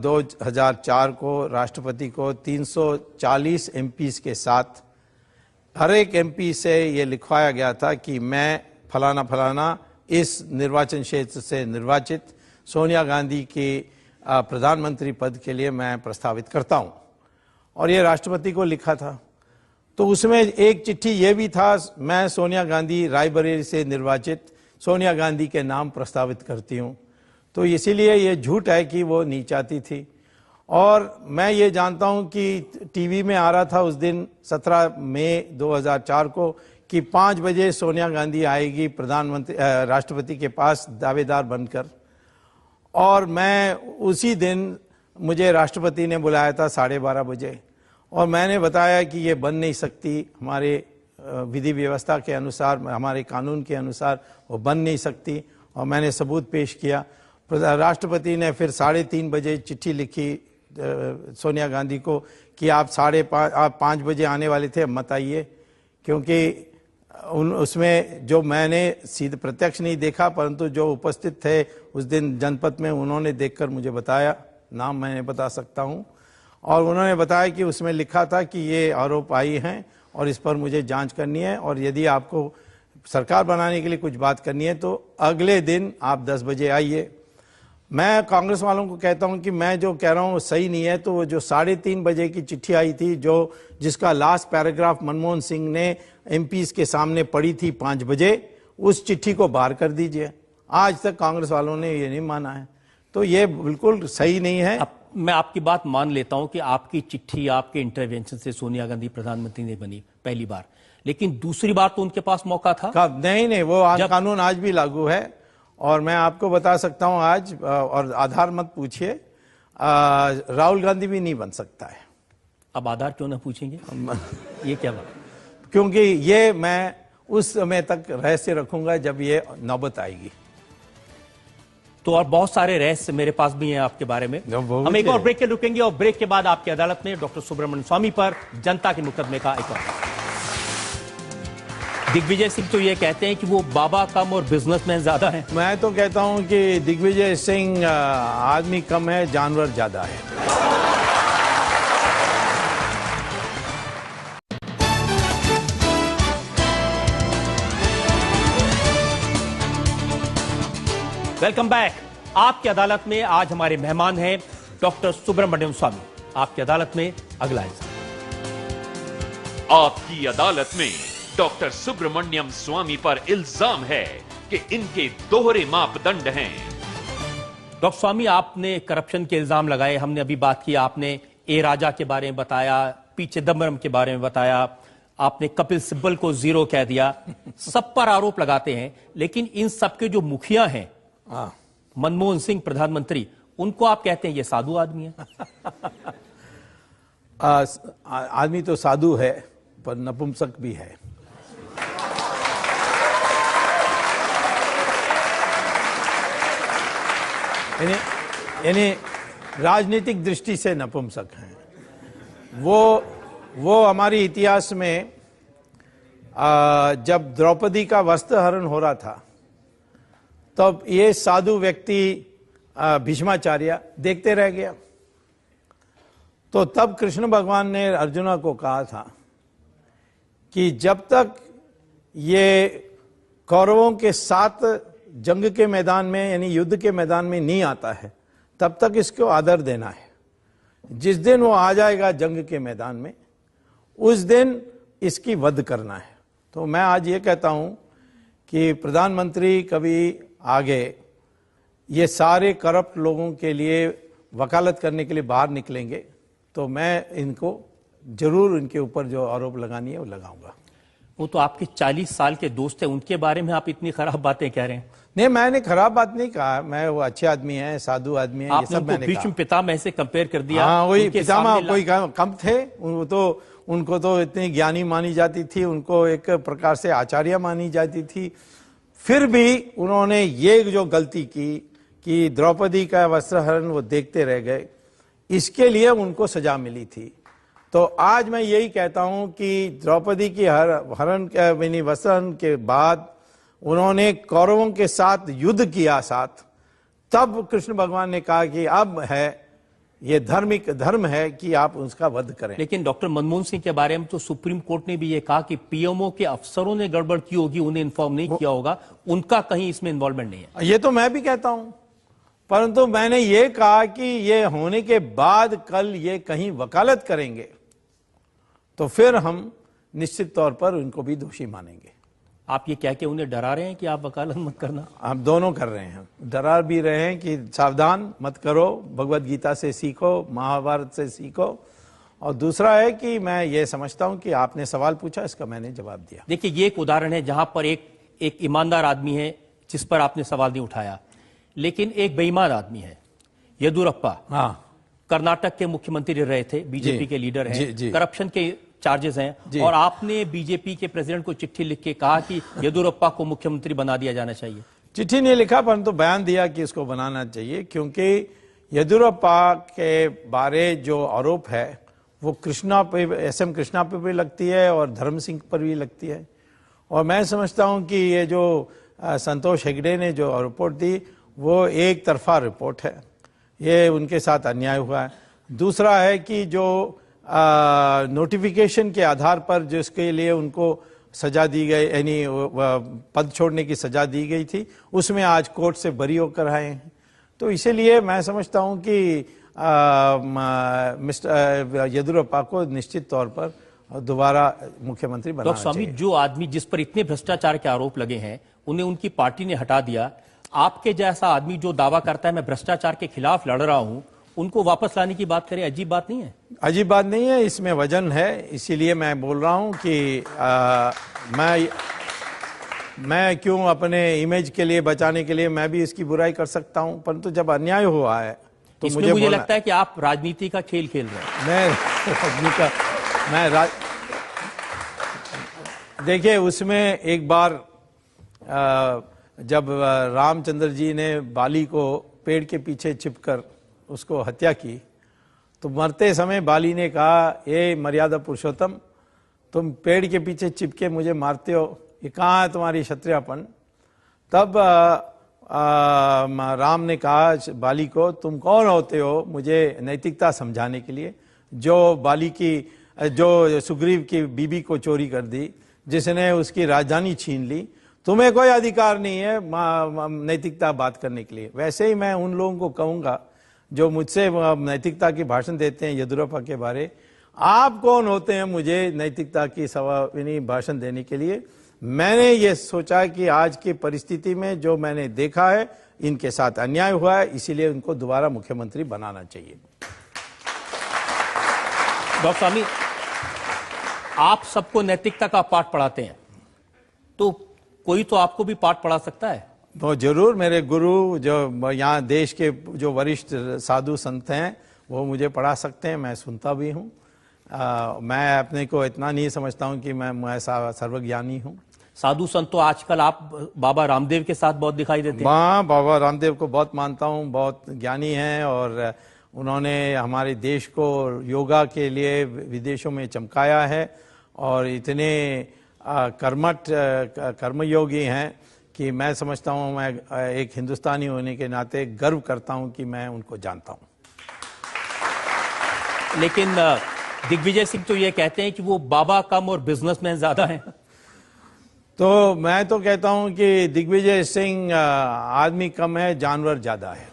2004 को राष्ट्रपति को 340 एमपीज के साथ, हर एक एमपी से ये लिखवाया गया था कि मैं फलाना फलाना इस निर्वाचन क्षेत्र से निर्वाचित सोनिया गांधी के प्रधानमंत्री पद के लिए मैं प्रस्तावित करता हूं, और ये राष्ट्रपति को लिखा था। तो उसमें एक चिट्ठी ये भी था, मैं सोनिया गांधी रायबरेली से निर्वाचित सोनिया गांधी के नाम प्रस्तावित करती हूं। तो इसीलिए ये झूठ है कि वो नहीं चाहती थी। और मैं ये जानता हूं कि टीवी में आ रहा था उस दिन 17 मई 2004 को कि 5 बजे सोनिया गांधी आएगी प्रधानमंत्री राष्ट्रपति के पास दावेदार बनकर, और मैं उसी दिन मुझे राष्ट्रपति ने बुलाया था 12:30 बजे, और मैंने बताया कि ये बन नहीं सकती, हमारे विधि व्यवस्था के अनुसार, हमारे कानून के अनुसार वो बन नहीं सकती, और मैंने सबूत पेश किया। राष्ट्रपति ने फिर 3:30 बजे चिट्ठी लिखी सोनिया गांधी को कि आप 5:30 बजे आने वाले थे, अब मत आइए, क्योंकि उसमें जो मैंने सीधे प्रत्यक्ष नहीं देखा, परंतु जो उपस्थित थे उस दिन जनपद में, उन्होंने देखकर मुझे बताया, नाम मैंने बता सकता हूं, और उन्होंने बताया कि उसमें लिखा था कि ये आरोप आई हैं और इस पर मुझे जांच करनी है, और यदि आपको सरकार बनाने के लिए कुछ बात करनी है तो अगले दिन आप 10 बजे आइए। मैं कांग्रेस वालों को कहता हूं कि मैं जो कह रहा हूं वो सही नहीं है। तो वो जो 3:30 बजे की चिट्ठी आई थी, जो जिसका लास्ट पैराग्राफ मनमोहन सिंह ने एमपीज के सामने पढ़ी थी 5 बजे, उस चिट्ठी को बाहर कर दीजिए। आज तक कांग्रेस वालों ने ये नहीं माना है, तो ये बिल्कुल सही नहीं है। मैं आपकी बात मान लेता हूं कि आपकी चिट्ठी, आपके इंटरवेंशन से सोनिया गांधी प्रधानमंत्री नहीं बनी पहली बार, लेकिन दूसरी बार तो उनके पास मौका था। नहीं, वो कानून आज भी लागू है, और मैं आपको बता सकता हूं आज, और आधार मत पूछिए, राहुल गांधी भी नहीं बन सकता है। अब आधार क्यों ना पूछेंगे? ये क्या बात? क्योंकि ये मैं उस समय तक रहस्य रखूंगा जब ये नौबत आएगी। तो और बहुत सारे रहस्य मेरे पास भी हैं आपके बारे में। हम एक और ब्रेक के रुकेंगे, और ब्रेक के बाद आपकी अदालत में डॉक्टर सुब्रमण्यम स्वामी पर जनता के मुकदमे का एक और। दिग्विजय सिंह तो ये कहते हैं कि वो बाबा कम और बिजनेसमैन ज्यादा हैं। मैं तो कहता हूं कि दिग्विजय सिंह आदमी कम है, जानवर ज्यादा है। Welcome back. आपकी अदालत में आज हमारे मेहमान हैं डॉक्टर सुब्रमण्यम स्वामी। आपकी अदालत में अगला इल्जाम। आपकी अदालत में डॉक्टर सुब्रमण्यम स्वामी पर इल्जाम है कि इनके दोहरे मापदंड हैं। डॉक्टर स्वामी, आपने करप्शन के इल्जाम लगाए, हमने अभी बात की, आपने ए राजा के बारे में बताया, पी चिदम्बरम के बारे में बताया, आपने कपिल सिब्बल को जीरो कह दिया, सब पर आरोप लगाते हैं, लेकिन इन सबके जो मुखिया हैं, मनमोहन सिंह प्रधानमंत्री, उनको आप कहते हैं ये साधु आदमी है। आदमी तो साधु है, पर नपुंसक भी है। यानी राजनीतिक दृष्टि से नपुंसक हैं। वो हमारे इतिहास में जब द्रौपदी का वस्त्र हरण हो रहा था, तब ये साधु व्यक्ति भीष्माचार्य देखते रह गया। तो तब कृष्ण भगवान ने अर्जुना को कहा था कि जब तक ये कौरवों के साथ जंग के मैदान में, यानी युद्ध के मैदान में नहीं आता है, तब तक इसको आदर देना है। जिस दिन वो आ जाएगा जंग के मैदान में, उस दिन इसकी वध करना है। तो मैं आज ये कहता हूं कि प्रधानमंत्री कभी आगे ये सारे करप्ट लोगों के लिए वकालत करने के लिए बाहर निकलेंगे तो मैं इनको जरूर इनके ऊपर जो आरोप लगानी है वो लगाऊंगा। वो तो आपके 40 साल के दोस्त हैं, उनके बारे में आप इतनी खराब बातें कह रहे हैं। नहीं, मैंने खराब बात नहीं कहा, मैं वो अच्छे आदमी हैं, साधु आदमी हैं, ये सब मैंने कहा। भीष्म पितामह से कंपेयर कर दिया। हाँ, वही पितामह कोई कम थे, उनको तो इतनी ज्ञानी मानी जाती थी, उनको एक प्रकार से आचार्य मानी जाती थी। फिर भी उन्होंने ये जो गलती की कि द्रौपदी का वस्त्रहरण वो देखते रह गए, इसके लिए उनको सजा मिली थी। तो आज मैं यही कहता हूं कि द्रौपदी की वस्त्रहरण के बाद उन्होंने कौरवों के साथ युद्ध किया साथ, तब कृष्ण भगवान ने कहा कि अब है ये धर्म है कि आप उसका वध करें। लेकिन डॉक्टर मनमोहन सिंह के बारे में तो सुप्रीम कोर्ट ने भी ये कहा कि पीएमओ के अफसरों ने गड़बड़ की होगी, उन्हें इन्फॉर्म नहीं किया होगा, उनका कहीं इसमें इन्वॉल्वमेंट नहीं है। ये तो मैं भी कहता हूं, परंतु मैंने ये कहा कि ये होने के बाद कल ये कहीं वकालत करेंगे तो फिर हम निश्चित तौर पर उनको भी दोषी मानेंगे। आप ये कह के उन्हें डरा रहे हैं कि आप वकालत मत करना? हम दोनों कर रहे हैं, डरा भी रहे हैं कि सावधान मत करो, भगवत गीता से सीखो, महाभारत से सीखो। और दूसरा है कि मैं ये समझता हूं कि आपने सवाल पूछा, इसका मैंने जवाब दिया। देखिए, ये एक उदाहरण है जहां पर एक ईमानदार आदमी है जिस पर आपने सवाल नहीं उठाया, लेकिन एक बेईमान आदमी है, येदुरप्पा। हाँ, कर्नाटक के मुख्यमंत्री रहे थे, बीजेपी के लीडर हैं, करप्शन के चार्जेस हैं, और आपने बीजेपी के प्रेसिडेंट को चिट्ठी लिख के कहा कि येदुरप्पा को मुख्यमंत्री बना दिया जाना चाहिए। चिट्ठी नहीं लिखा, परंतु बयान दिया कि इसको बनाना चाहिए, क्योंकि येदुरप्पा के बारे जो आरोप है वो कृष्णा पे, SM कृष्णा पे भी लगती है और धर्म सिंह पर भी लगती है। और मैं समझता हूं कि ये जो संतोष हेगड़े ने जो रिपोर्ट दी वो एक तरफा रिपोर्ट है, ये उनके साथ अन्याय हुआ है। दूसरा है कि जो नोटिफिकेशन के आधार पर जिसके लिए उनको सजा दी गई, यानी पद छोड़ने की सजा दी गई थी, उसमें आज कोर्ट से बरी होकर आए हैं। तो इसीलिए मैं समझता हूं कि मिस्टर येदुरप्पा को निश्चित तौर पर दोबारा मुख्यमंत्री बनाना चाहिए। डॉक्टर स्वामी, जो आदमी जिस पर इतने भ्रष्टाचार के आरोप लगे हैं उन्हें उनकी पार्टी ने हटा दिया, आपके जैसा आदमी जो दावा करता है मैं भ्रष्टाचार के खिलाफ लड़ रहा हूं, उनको वापस लाने की बात करें, अजीब बात नहीं है? अजीब बात नहीं है, इसमें वजन है। इसीलिए मैं बोल रहा हूं कि मैं क्यों अपने इमेज के लिए बचाने के लिए मैं भी इसकी बुराई कर सकता हूं, परंतु जब अन्याय हुआ है तो मुझे लगता है कि आप राजनीति का खेल खेल रहे हैं। देखिए, उसमें एक बार जब रामचंद्र जी ने बाली को पेड़ के पीछे छिपकर उसको हत्या की, तो मरते समय बाली ने कहा, ए मर्यादा पुरुषोत्तम, तुम पेड़ के पीछे चिपके मुझे मारते हो, ये कहाँ है तुम्हारी क्षत्रियपन? तब राम ने कहा बाली को, तुम कौन होते हो मुझे नैतिकता समझाने के लिए, जो सुग्रीव की बीबी को चोरी कर दी, जिसने उसकी राजधानी छीन ली, तुम्हें कोई अधिकार नहीं है नैतिकता बात करने के लिए। वैसे ही मैं उन लोगों को कहूंगा जो मुझसे नैतिकता की भाषण देते हैं येदुरप्पा के बारे, आप कौन होते हैं मुझे नैतिकता की भाषण देने के लिए? मैंने ये सोचा कि आज की परिस्थिति में जो मैंने देखा है, इनके साथ अन्याय हुआ है, इसीलिए उनको दोबारा मुख्यमंत्री बनाना चाहिए। डॉक्टर स्वामी, आप सबको नैतिकता का पाठ पढ़ाते हैं, तो कोई तो आपको भी पाठ पढ़ा सकता है। तो जरूर, मेरे गुरु जो यहाँ देश के जो वरिष्ठ साधु संत हैं वो मुझे पढ़ा सकते हैं, मैं सुनता भी हूँ। मैं अपने को इतना नहीं समझता हूँ कि मैं सर्वज्ञानी हूँ। साधु संत तो आजकल आप बाबा रामदेव के साथ बहुत दिखाई देते हैं। हाँ, बाबा रामदेव को बहुत मानता हूँ, बहुत ज्ञानी हैं और उन्होंने हमारे देश को योगा के लिए विदेशों में चमकाया है और इतने कर्मयोगी हैं कि मैं समझता हूं, मैं एक हिंदुस्तानी होने के नाते गर्व करता हूं कि मैं उनको जानता हूं। लेकिन दिग्विजय सिंह तो ये कहते हैं कि वो बाबा कम और बिजनेसमैन ज्यादा हैं। तो मैं तो कहता हूं कि दिग्विजय सिंह आदमी कम है, जानवर ज्यादा है।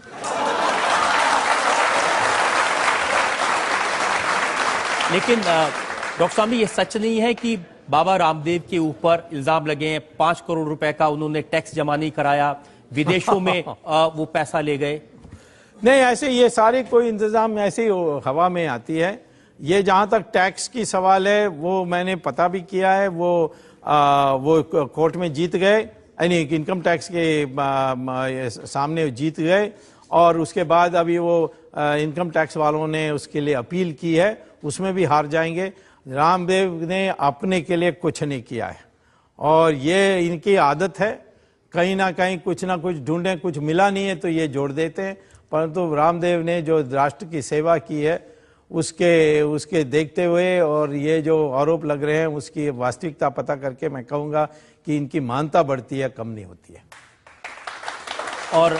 लेकिन डॉक्टर स्वामी, ये सच नहीं है कि बाबा रामदेव के ऊपर इल्जाम लगे हैं 5 करोड़ रुपए का उन्होंने टैक्स जमा नहीं कराया, विदेशों में वो पैसा ले गए? नहीं, ऐसे ये सारे कोई इंतजाम ऐसे ही हवा में आती है। ये जहां तक टैक्स की सवाल है वो मैंने पता भी किया है, वो कोर्ट में जीत गए, यानी इनकम टैक्स के सामने जीत गए, और उसके बाद अभी वो इनकम टैक्स वालों ने उसके लिए अपील की है, उसमें भी हार जाएंगे। रामदेव ने अपने के लिए कुछ नहीं किया है, और ये इनकी आदत है, कहीं ना कहीं कुछ ना कुछ ढूंढे, कुछ मिला नहीं है तो ये जोड़ देते हैं। परंतु रामदेव ने जो राष्ट्र की सेवा की है उसके देखते हुए और ये जो आरोप लग रहे हैं उसकी वास्तविकता पता करके मैं कहूँगा कि इनकी मानता बढ़ती है, कम नहीं होती है। और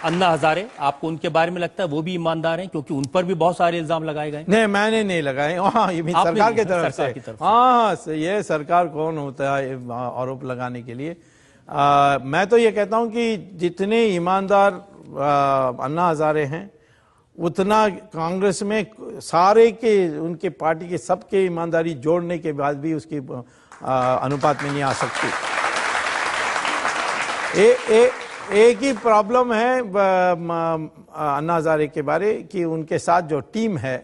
अन्ना हजारे, आपको उनके बारे में लगता है वो भी ईमानदार हैं? क्योंकि उन पर भी बहुत सारे इल्जाम लगाए गए। नहीं, मैंने नहीं लगाए। हाँ, ये सरकार की तरफ से। हाँ, ये सरकार कौन होता है आरोप लगाने के लिए? मैं तो ये कहता हूं कि जितने ईमानदार अन्ना हजारे हैं उतना कांग्रेस में सारे के उनके पार्टी के सबके ईमानदारी जोड़ने के बाद भी उसकी अनुपात में नहीं आ सकती। एक ही प्रॉब्लम है अन्ना हजारे के बारे कि उनके साथ जो टीम है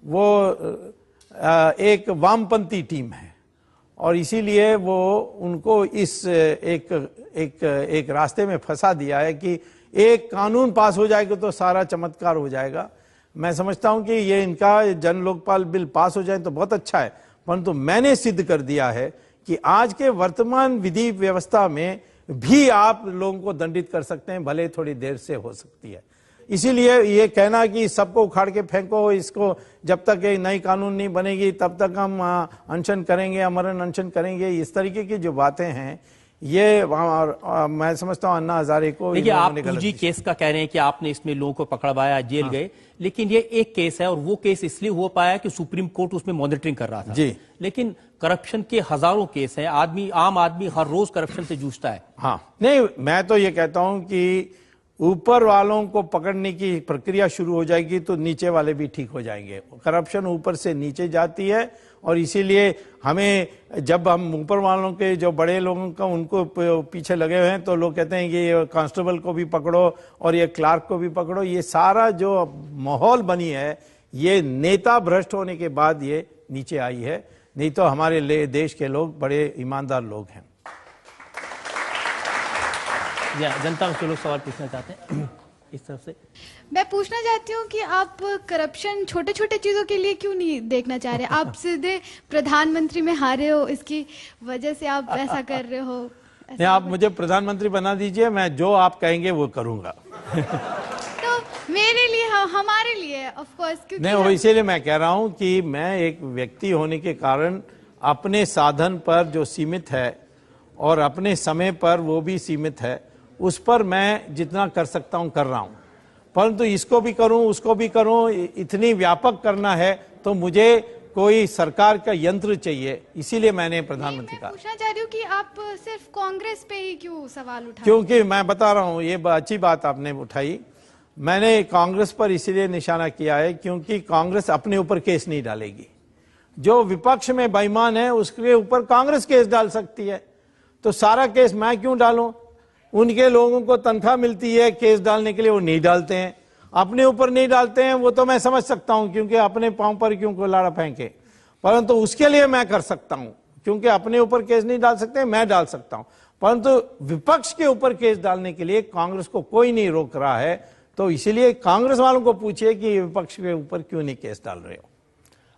वो एक वामपंथी टीम है, और इसीलिए वो उनको इस एक रास्ते में फंसा दिया है कि एक कानून पास हो जाएगा तो सारा चमत्कार हो जाएगा। मैं समझता हूं कि ये इनका जन लोकपाल बिल पास हो जाए तो बहुत अच्छा है, परंतु मैंने सिद्ध कर दिया है कि आज के वर्तमान विधि व्यवस्था में भी आप लोगों को दंडित कर सकते हैं, भले थोड़ी देर से हो सकती है। इसीलिए ये कहना कि सबको उखाड़ के फेंको, इसको जब तक ये नई कानून नहीं बनेगी तब तक हम अनशन करेंगे, अमरण अनशन करेंगे, इस तरीके की जो बातें हैं ये मैं समझता हूं अन्ना हजारे को। देखिए, आप 2G केस का कह रहे हैं कि आपने इसमें लोगों को पकड़वाया, जेल गए, लेकिन ये एक केस है और वो केस इसलिए हो पाया कि सुप्रीम कोर्ट उसमें मॉनिटरिंग कर रहा था जी। लेकिन करप्शन के हजारों केस हैं, आम आदमी हर रोज करप्शन से जूझता है। हाँ, नहीं, मैं तो ये कहता हूं कि ऊपर वालों को पकड़ने की प्रक्रिया शुरू हो जाएगी तो नीचे वाले भी ठीक हो जाएंगे। करप्शन ऊपर से नीचे जाती है, और इसीलिए हमें जब हम ऊपर वालों के जो बड़े लोगों का उनको पीछे लगे हुए हैं तो लोग कहते हैं कि ये कांस्टेबल को भी पकड़ो और ये क्लार्क को भी पकड़ो। ये सारा जो माहौल बनी है ये नेता भ्रष्ट होने के बाद ये नीचे आई है, नहीं तो हमारे देश के लोग बड़े ईमानदार लोग हैं। जनता में लोग सवाल पूछना चाहते हैं इस तरफ से। मैं पूछना चाहती हूँ कि आप करप्शन छोटे छोटे चीजों के लिए क्यों नहीं देखना चाह रहे? आप सीधे प्रधानमंत्री में हारे हो, इसकी वजह से आप ऐसा कर रहे हो। नहीं, आप मुझे प्रधानमंत्री बना दीजिए, मैं जो आप कहेंगे वो करूंगा। तो मेरे लिए, हमारे लिए ऑफ कोर्स, क्योंकि नहीं, वो इसीलिए मैं कह रहा हूं कि मैं एक व्यक्ति होने के कारण अपने साधन पर जो सीमित है और अपने समय पर वो भी सीमित है, उस पर मैं जितना कर सकता हूं कर रहा हूं, परंतु इसको भी करूं उसको भी करूं, इतनी व्यापक करना है तो मुझे कोई सरकार का यंत्र चाहिए। इसीलिए मैंने प्रधानमंत्री का पूछना चाह रही हूँ कि आप सिर्फ कांग्रेस पे ही क्यों सवाल उठा? क्योंकि मैं बता रहा हूं, ये अच्छी बात आपने उठाई। मैंने कांग्रेस पर इसीलिए निशाना किया है क्योंकि कांग्रेस अपने ऊपर केस नहीं डालेगी। जो विपक्ष में बेईमान है उसके ऊपर कांग्रेस केस डाल सकती है, तो सारा केस मैं क्यों डालूं? उनके लोगों को तनख्वाह मिलती है केस डालने के लिए, वो नहीं डालते हैं। अपने ऊपर नहीं डालते हैं वो तो मैं समझ सकता हूं, क्योंकि अपने पांव पर क्यों को लाड़ा फेंके, परंतु उसके लिए मैं कर सकता हूं, क्योंकि अपने ऊपर केस नहीं डाल सकते, मैं डाल सकता हूं। परंतु विपक्ष के ऊपर केस डालने के लिए कांग्रेस को कोई नहीं रोक रहा है, तो इसीलिए कांग्रेस वालों को पूछिए कि विपक्ष के ऊपर क्यों नहीं केस डाल रहे हो।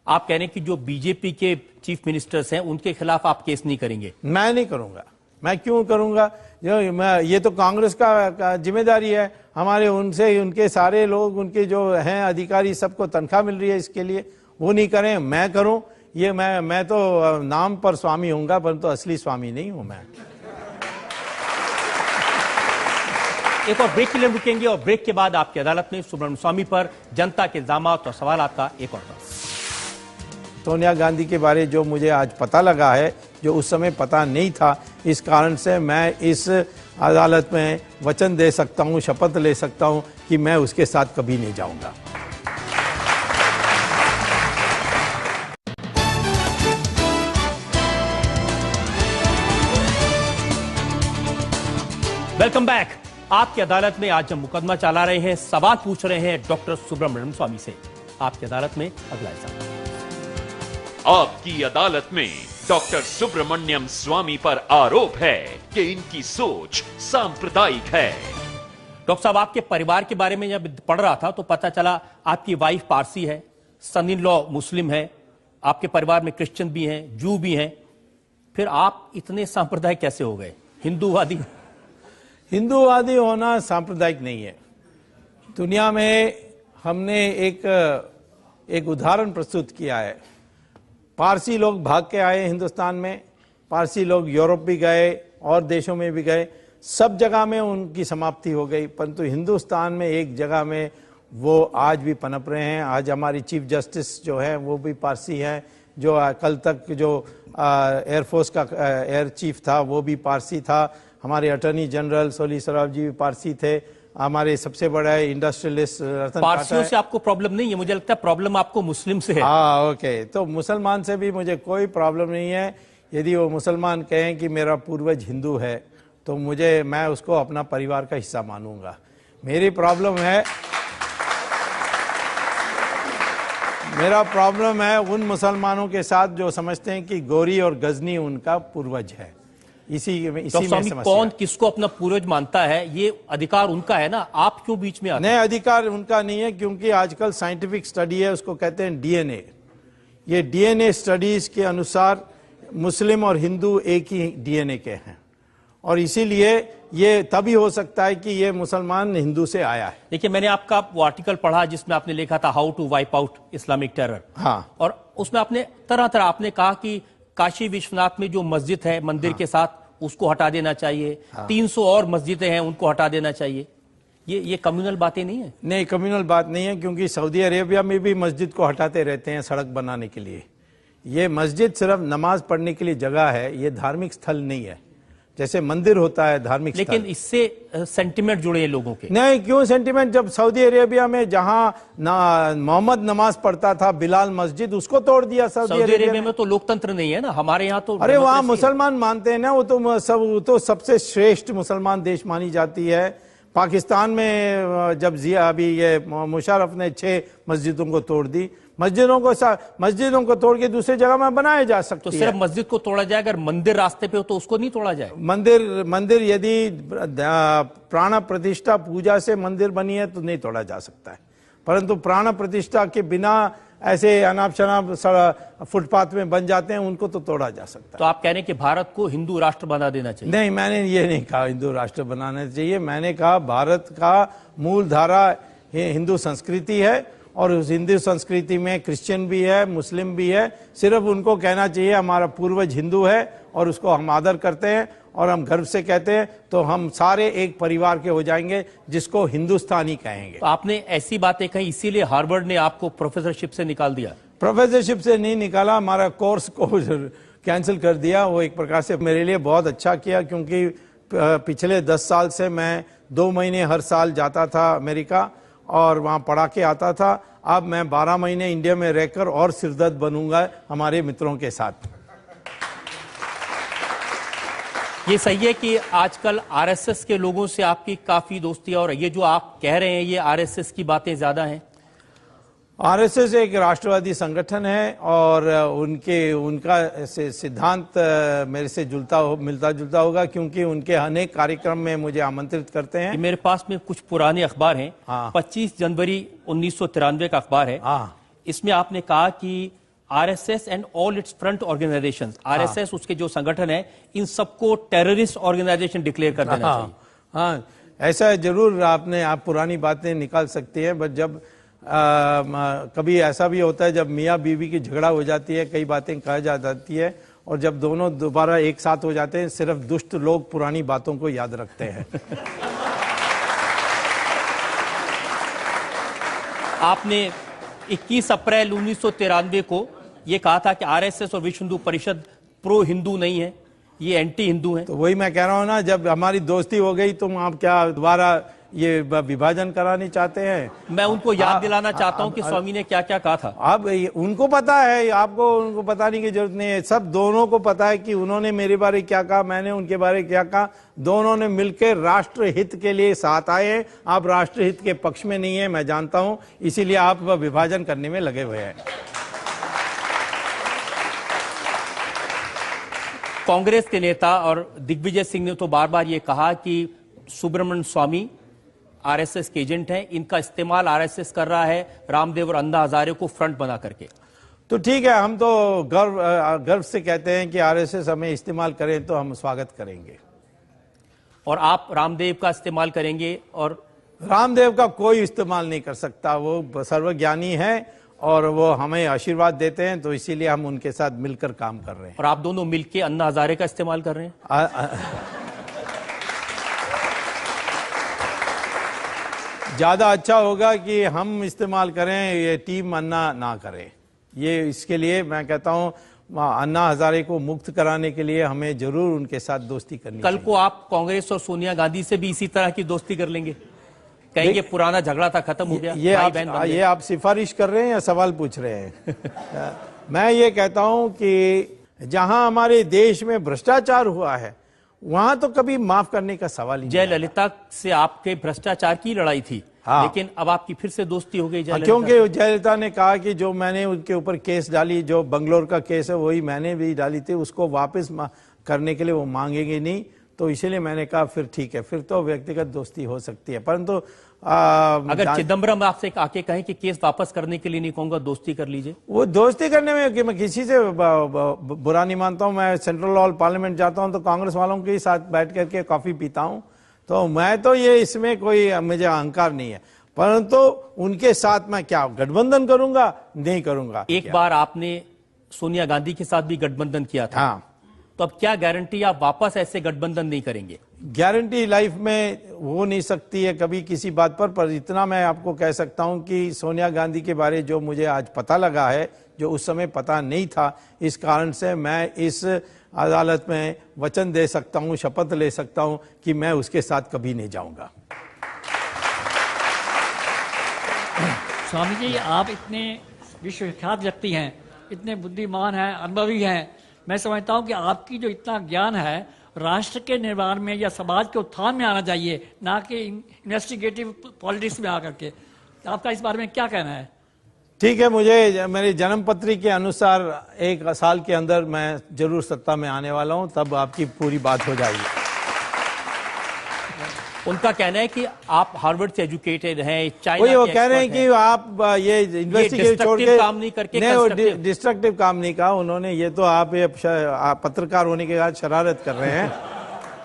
आप कह रहे हैं कि जो बीजेपी के चीफ मिनिस्टर्स हैं उनके खिलाफ आप केस नहीं करेंगे? मैं नहीं करूंगा। मैं क्यों करूंगा? ये तो कांग्रेस का जिम्मेदारी है। हमारे उनसे उनके सारे लोग, उनके जो हैं अधिकारी, सबको तनख्वाह मिल रही है इसके लिए, वो नहीं करें, मैं करूं। ये मैं तो नाम पर स्वामी होऊंगा, परंतु असली स्वामी नहीं हूं मैं। एक और ब्रेक के लिए रुकेंगे और ब्रेक के बाद आपकी अदालत में सुब्रमण्यम स्वामी पर जनता के इल्जामात और सवालात का एक और दौर। सोनिया गांधी के बारे जो मुझे आज पता लगा है, जो उस समय पता नहीं था, इस कारण से मैं इस अदालत में वचन दे सकता हूं, शपथ ले सकता हूं कि मैं उसके साथ कभी नहीं जाऊंगा। Welcome back. आपकी अदालत में आज हम मुकदमा चला रहे हैं, सवाल पूछ रहे हैं डॉक्टर सुब्रमण्यम स्वामी से। आपकी अदालत में अगला हिस्सा। आपकी अदालत में डॉक्टर सुब्रमण्यम स्वामी पर आरोप है कि इनकी सोच सांप्रदायिक है। डॉक्टर साहब, आपके परिवार के बारे में जब पढ़ रहा था तो पता चला आपकी वाइफ पारसी है, सन इन लॉ मुस्लिम है, आपके परिवार में क्रिश्चियन भी हैं, जू भी हैं, फिर आप इतने सांप्रदायिक कैसे हो गए? हिंदूवादी? हिंदूवादी होना सांप्रदायिक नहीं है। दुनिया में हमने एक उदाहरण प्रस्तुत किया है। पारसी लोग भाग के आए हिंदुस्तान में, पारसी लोग यूरोप भी गए और देशों में भी गए, सब जगह में उनकी समाप्ति हो गई, परंतु हिंदुस्तान में एक जगह में वो आज भी पनप रहे हैं। आज हमारी चीफ जस्टिस जो है वो भी पारसी हैं, जो कल तक जो एयरफोर्स का एयर चीफ था वो भी पारसी था, हमारे अटॉर्नी जनरल सोली सराफ जी भी पारसी थे, हमारे सबसे बड़ा इंडस्ट्रियलिस्ट रतन पारसियों से आपको प्रॉब्लम नहीं है? मुझे लगता है प्रॉब्लम आपको मुस्लिम से है। हाँ, ओके, तो मुसलमान से भी मुझे कोई प्रॉब्लम नहीं है। यदि वो मुसलमान कहें कि मेरा पूर्वज हिंदू है तो मैं उसको अपना परिवार का हिस्सा मानूंगा। मेरा प्रॉब्लम है उन मुसलमानों के साथ जो समझते हैं कि गौरी और गजनी उनका पूर्वज है। इसी में समस्या। कौन किसको अपना पूर्वज मानता है, ये अधिकार उनका है ना, आप क्यों बीच में आते हैं? नहीं, अधिकार उनका नहीं है, क्योंकि आजकल साइंटिफिक स्टडी है, उसको कहते हैं डीएनए। ये डीएनए स्टडीज के अनुसार मुस्लिम और हिंदू एक ही डीएनए के हैं, और इसीलिए ये तभी हो सकता है कि ये मुसलमान हिंदू से आया है। देखिए, मैंने आपका वो आर्टिकल पढ़ा जिसमें आपने लिखा था how to wipe out Islamic terror. हाँ, और उसमें आपने तरह आपने कहा कि काशी विश्वनाथ में जो मस्जिद है मंदिर के साथ उसको हटा देना चाहिए, 300 और मस्जिदें हैं उनको हटा देना चाहिए। ये कम्युनल बातें नहीं है? नहीं, कम्युनल बात नहीं है, क्योंकि सऊदी अरेबिया में भी मस्जिद को हटाते रहते हैं सड़क बनाने के लिए। ये मस्जिद सिर्फ नमाज पढ़ने के लिए जगह है, ये धार्मिक स्थल नहीं है। जैसे मंदिर होता है धार्मिक स्थल। लेकिन इससे सेंटिमेंट जुड़े हैं लोगों के। नहीं, क्यों सेंटिमेंट? जब सऊदी अरेबिया में जहां मोहम्मद नमाज पढ़ता था, बिलाल मस्जिद, उसको तोड़ दिया सऊदी अरेबिया में। तो लोकतंत्र नहीं है ना, हमारे यहाँ तो। अरे वहां मुसलमान मानते हैं ना, वो तो सबसे श्रेष्ठ मुसलमान देश मानी जाती है। पाकिस्तान में जब अभी ये मुशर्रफ ने 6 मस्जिदों को तोड़ दी, मस्जिदों को तोड़ के दूसरी जगह में बनाया जा सकता है। तो सिर्फ मस्जिद को तोड़ा जाए, अगर मंदिर रास्ते पे हो तो उसको नहीं तोड़ा जाए? मंदिर यदि प्राण प्रतिष्ठा पूजा से मंदिर बनी है तो नहीं तोड़ा जा सकता है, परंतु प्राण प्रतिष्ठा के बिना ऐसे अनाप शनाप फुटपाथ में बन जाते हैं, उनको तो तोड़ा जा सकता है। तो आप कह रहे हैं कि भारत को हिंदू राष्ट्र बना देना चाहिए? नहीं, मैंने ये नहीं कहा हिंदू राष्ट्र बनाना चाहिए। मैंने कहा भारत का मूल धारा हिंदू संस्कृति है, और उस हिंदू संस्कृति में क्रिश्चियन भी है, मुस्लिम भी है। सिर्फ उनको कहना चाहिए हमारा पूर्वज हिंदू है और उसको हम आदर करते हैं और हम गर्व से कहते हैं, तो हम सारे एक परिवार के हो जाएंगे जिसको हिंदुस्तानी कहेंगे। तो आपने ऐसी बातें कही, इसीलिए हार्वर्ड ने आपको प्रोफेसरशिप से निकाल दिया? प्रोफेसरशिप से नहीं निकाला, हमारा कोर्स को कैंसिल कर दिया। वो एक प्रकार से मेरे लिए बहुत अच्छा किया, क्योंकि पिछले 10 साल से मैं 2 महीने हर साल जाता था अमेरिका और वहाँ पढ़ा के आता था। अब मैं 12 महीने इंडिया में रहकर और सिरदर्द बनूंगा हमारे मित्रों के साथ। ये सही है कि आजकल आरएसएस के लोगों से आपकी काफी दोस्ती है, और ये जो आप कह रहे हैं ये आरएसएस की बातें ज्यादा हैं? आरएसएस एक राष्ट्रवादी संगठन है और उनका सिद्धांत मेरे से मिलता जुलता होगा, क्योंकि उनके अनेक कार्यक्रम में मुझे आमंत्रित करते हैं। मेरे पास में कुछ पुराने अखबार हैं। हाँ। 25 जनवरी 1993 का अखबार है। हाँ। इसमें आपने कहा कि RSS and all it's front organisations, RSS उसके जो संगठन है, इन सबको टेररिस्ट ऑर्गेनाइजेशन डिक्लेयर कर देना चाहिए। हाँ, ऐसा जरूर आप पुरानी बातें निकाल सकते हैं, बट जब कभी ऐसा भी होता है जब मियाँ बीवी की झगड़ा हो जाती है, कई बातें कहा जाती है, और जब दोनों दोबारा एक साथ हो जाते हैं, सिर्फ दुष्ट लोग पुरानी बातों को याद रखते हैं। आपने 21 अप्रैल 1993 को यह कहा था कि आरएसएस और विश्व हिंदू परिषद प्रो हिंदू नहीं है, ये एंटी हिंदू है। तो वही मैं कह रहा हूं ना, जब हमारी दोस्ती हो गई तुम आप क्या दोबारा ये विभाजन कराने चाहते हैं। मैं उनको याद दिलाना चाहता हूं कि स्वामी ने क्या क्या कहा था। अब उनको पता है, आपको उनको बताने की जरूरत नहीं है। सब दोनों को पता है कि उन्होंने मेरे बारे क्या कहा, मैंने उनके बारे क्या कहा। दोनों ने मिलकर राष्ट्र हित के लिए साथ आए हैं। आप राष्ट्र हित के पक्ष में नहीं है, मैं जानता हूं, इसीलिए आप विभाजन करने में लगे हुए हैं। कांग्रेस के नेता और दिग्विजय सिंह ने तो बार बार ये कहा कि सुब्रमण्यम स्वामी आरएसएस के एजेंट हैं, इनका इस्तेमाल आरएसएस कर रहा है रामदेव और अन्ना हजारे को फ्रंट बना करके। तो ठीक है, हम तो गर्व से कहते हैं कि आरएसएस हमें इस्तेमाल करें तो हम स्वागत करेंगे। और आप रामदेव का इस्तेमाल करेंगे? और रामदेव का कोई इस्तेमाल नहीं कर सकता, वो सर्वज्ञानी है और वो हमें आशीर्वाद देते हैं, तो इसीलिए हम उनके साथ मिलकर काम कर रहे हैं। और आप दोनों मिलकर अन्ना हजारे का इस्तेमाल कर रहे हैं? ज्यादा अच्छा होगा कि हम इस्तेमाल करें, ये टीम अन्ना ना करे। ये इसके लिए मैं कहता हूं, अन्ना हजारे को मुक्त कराने के लिए हमें जरूर उनके साथ दोस्ती करनी कल को आप कांग्रेस और सोनिया गांधी से भी इसी तरह की दोस्ती कर लेंगे? कहेंगे पुराना झगड़ा था, खत्म हो गया, ये आप सिफारिश कर रहे हैं या सवाल पूछ रहे हैं? मैं ये कहता हूं कि जहां हमारे देश में भ्रष्टाचार हुआ है वहां तो कभी माफ करने का सवाल ही नहीं। जयललिता से आपके भ्रष्टाचार की लड़ाई थी, हाँ। लेकिन अब आपकी फिर से दोस्ती हो गई जयललिता। क्योंकि जयललिता ने कहा कि जो मैंने उनके ऊपर केस डाली, जो बंगलोर का केस है वही मैंने भी डाली थी, उसको वापस करने के लिए वो मांगेंगे नहीं, तो इसीलिए मैंने कहा फिर ठीक है, फिर तो व्यक्तिगत दोस्ती हो सकती है। परंतु अगर चिदम्बरम आपसे आके कहें कि केस वापस करने के लिए नहीं कहूंगा, दोस्ती कर लीजिए। वो दोस्ती करने में कि मैं किसी से बुरा नहीं मानता हूं। मैं सेंट्रल हॉल पार्लियामेंट जाता हूं तो कांग्रेस वालों के साथ बैठ करके कॉफी पीता हूं, तो मैं तो ये इसमें कोई मुझे अहंकार नहीं है। परंतु उनके साथ मैं क्या गठबंधन करूंगा? नहीं करूंगा। एक बार आपने सोनिया गांधी के साथ भी गठबंधन किया था, हाँ। तो अब क्या गारंटी आप वापस ऐसे गठबंधन नहीं करेंगे? गारंटी लाइफ में हो नहीं सकती है कभी किसी बात पर इतना मैं आपको कह सकता हूं कि सोनिया गांधी के बारे जो मुझे आज पता लगा है, जो उस समय पता नहीं था, इस कारण से मैं इस अदालत में वचन दे सकता हूं, शपथ ले सकता हूं कि मैं उसके साथ कभी नहीं जाऊंगा। स्वामी जी, आप इतने विश्वविख्यात व्यक्ति हैं, इतने बुद्धिमान हैं, अनुभवी हैं, मैं समझता हूं कि आपकी जो इतना ज्ञान है राष्ट्र के निर्माण में या समाज के उत्थान में आना चाहिए, ना कि इन्वेस्टिगेटिव पॉलिटिक्स में आकर के। आपका इस बारे में क्या कहना है? ठीक है, मुझे मेरी जन्म पत्री के अनुसार 1 साल के अंदर मैं जरूर सत्ता में आने वाला हूं, तब आपकी पूरी बात हो जाएगी। उनका कहना है कि आप हार्वर्ड से एजुकेटेड हैं, चाइना वो कह रहे हैं कि आप ये इन्वेस्टिगेट छोड़ के काम नहीं करके डिस्ट्रक्टिव काम नहीं कहा उन्होंने। ये तो आप पत्रकार होने के बाद शरारत कर रहे हैं।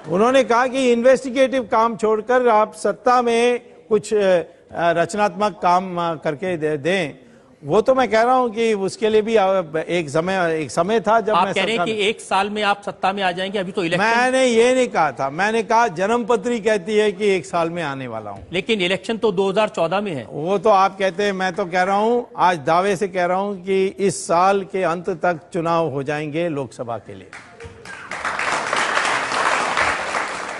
उन्होंने कहा कि इन्वेस्टिगेटिव काम छोड़कर आप सत्ता में कुछ रचनात्मक काम करके दें। वो तो मैं कह रहा हूं कि उसके लिए भी एक समय था जब आप कह रहे हैं कि 1 साल में आप सत्ता में आ जाएंगे। अभी तो इलेक्शन, मैंने ये नहीं कहा था, मैंने कहा जन्मपत्री कहती है कि 1 साल में आने वाला हूं। लेकिन इलेक्शन तो 2014 में है। वो तो आप कहते हैं, मैं तो कह रहा हूं, आज दावे से कह रहा हूं कि इस साल के अंत तक चुनाव हो जाएंगे लोकसभा के लिए।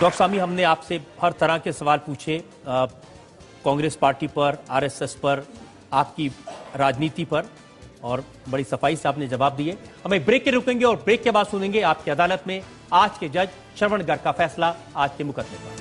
डॉक्टर स्वामी, हमने आपसे हर तरह के सवाल पूछे, कांग्रेस पार्टी पर, आरएसएस पर, आपकी राजनीति पर, और बड़ी सफाई से आपने जवाब दिए। हम एक ब्रेक के रुकेंगे और ब्रेक के बाद सुनेंगे आपकी अदालत में आज के जज श्रवण गर्ग का फैसला आज के मुकदमे पर।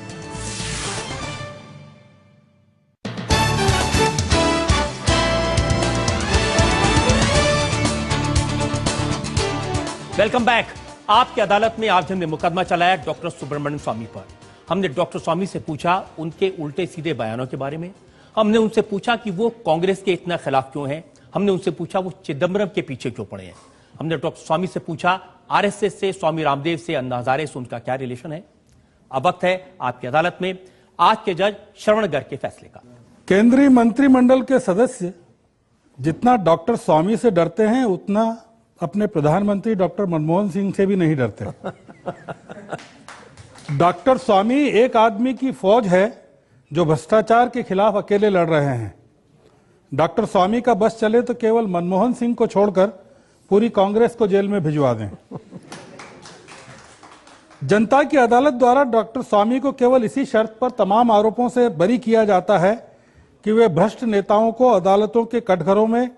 Welcome back. आपकी अदालत में आज हमने मुकदमा चलाया डॉक्टर सुब्रमण्यम स्वामी पर। हमने डॉक्टर स्वामी से पूछा उनके उल्टे सीधे बयानों के बारे में, हमने उनसे पूछा कि वो कांग्रेस के इतना खिलाफ क्यों हैं, हमने उनसे पूछा वो चिदम्बरम के पीछे क्यों पड़े हैं, हमने डॉक्टर स्वामी से पूछा आरएसएस से, स्वामी रामदेव से, अन्ना हजारे से उनका क्या रिलेशन है। अब वक्त है आपकी अदालत में आज के जज श्रवण गर्ग के फैसले का। केंद्रीय मंत्रिमंडल के सदस्य जितना डॉक्टर स्वामी से डरते हैं उतना अपने प्रधानमंत्री डॉक्टर मनमोहन सिंह से भी नहीं डरते। डॉक्टर स्वामी एक आदमी की फौज है जो भ्रष्टाचार के खिलाफ अकेले लड़ रहे हैं। डॉक्टर स्वामी का बस चले तो केवल मनमोहन सिंह को छोड़कर पूरी कांग्रेस को जेल में भिजवा दें। जनता की अदालत द्वारा डॉक्टर स्वामी को केवल इसी शर्त पर तमाम आरोपों से बरी किया जाता है कि वे भ्रष्ट नेताओं को अदालतों के कटघरों में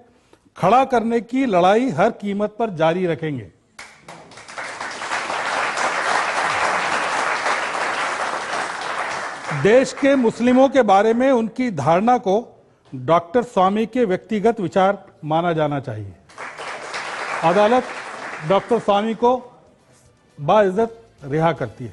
खड़ा करने की लड़ाई हर कीमत पर जारी रखेंगे। देश के मुस्लिमों के बारे में उनकी धारणा को डॉक्टर स्वामी के व्यक्तिगत विचार माना जाना चाहिए। अदालत डॉक्टर स्वामी को बाइज्जत रिहा करती है।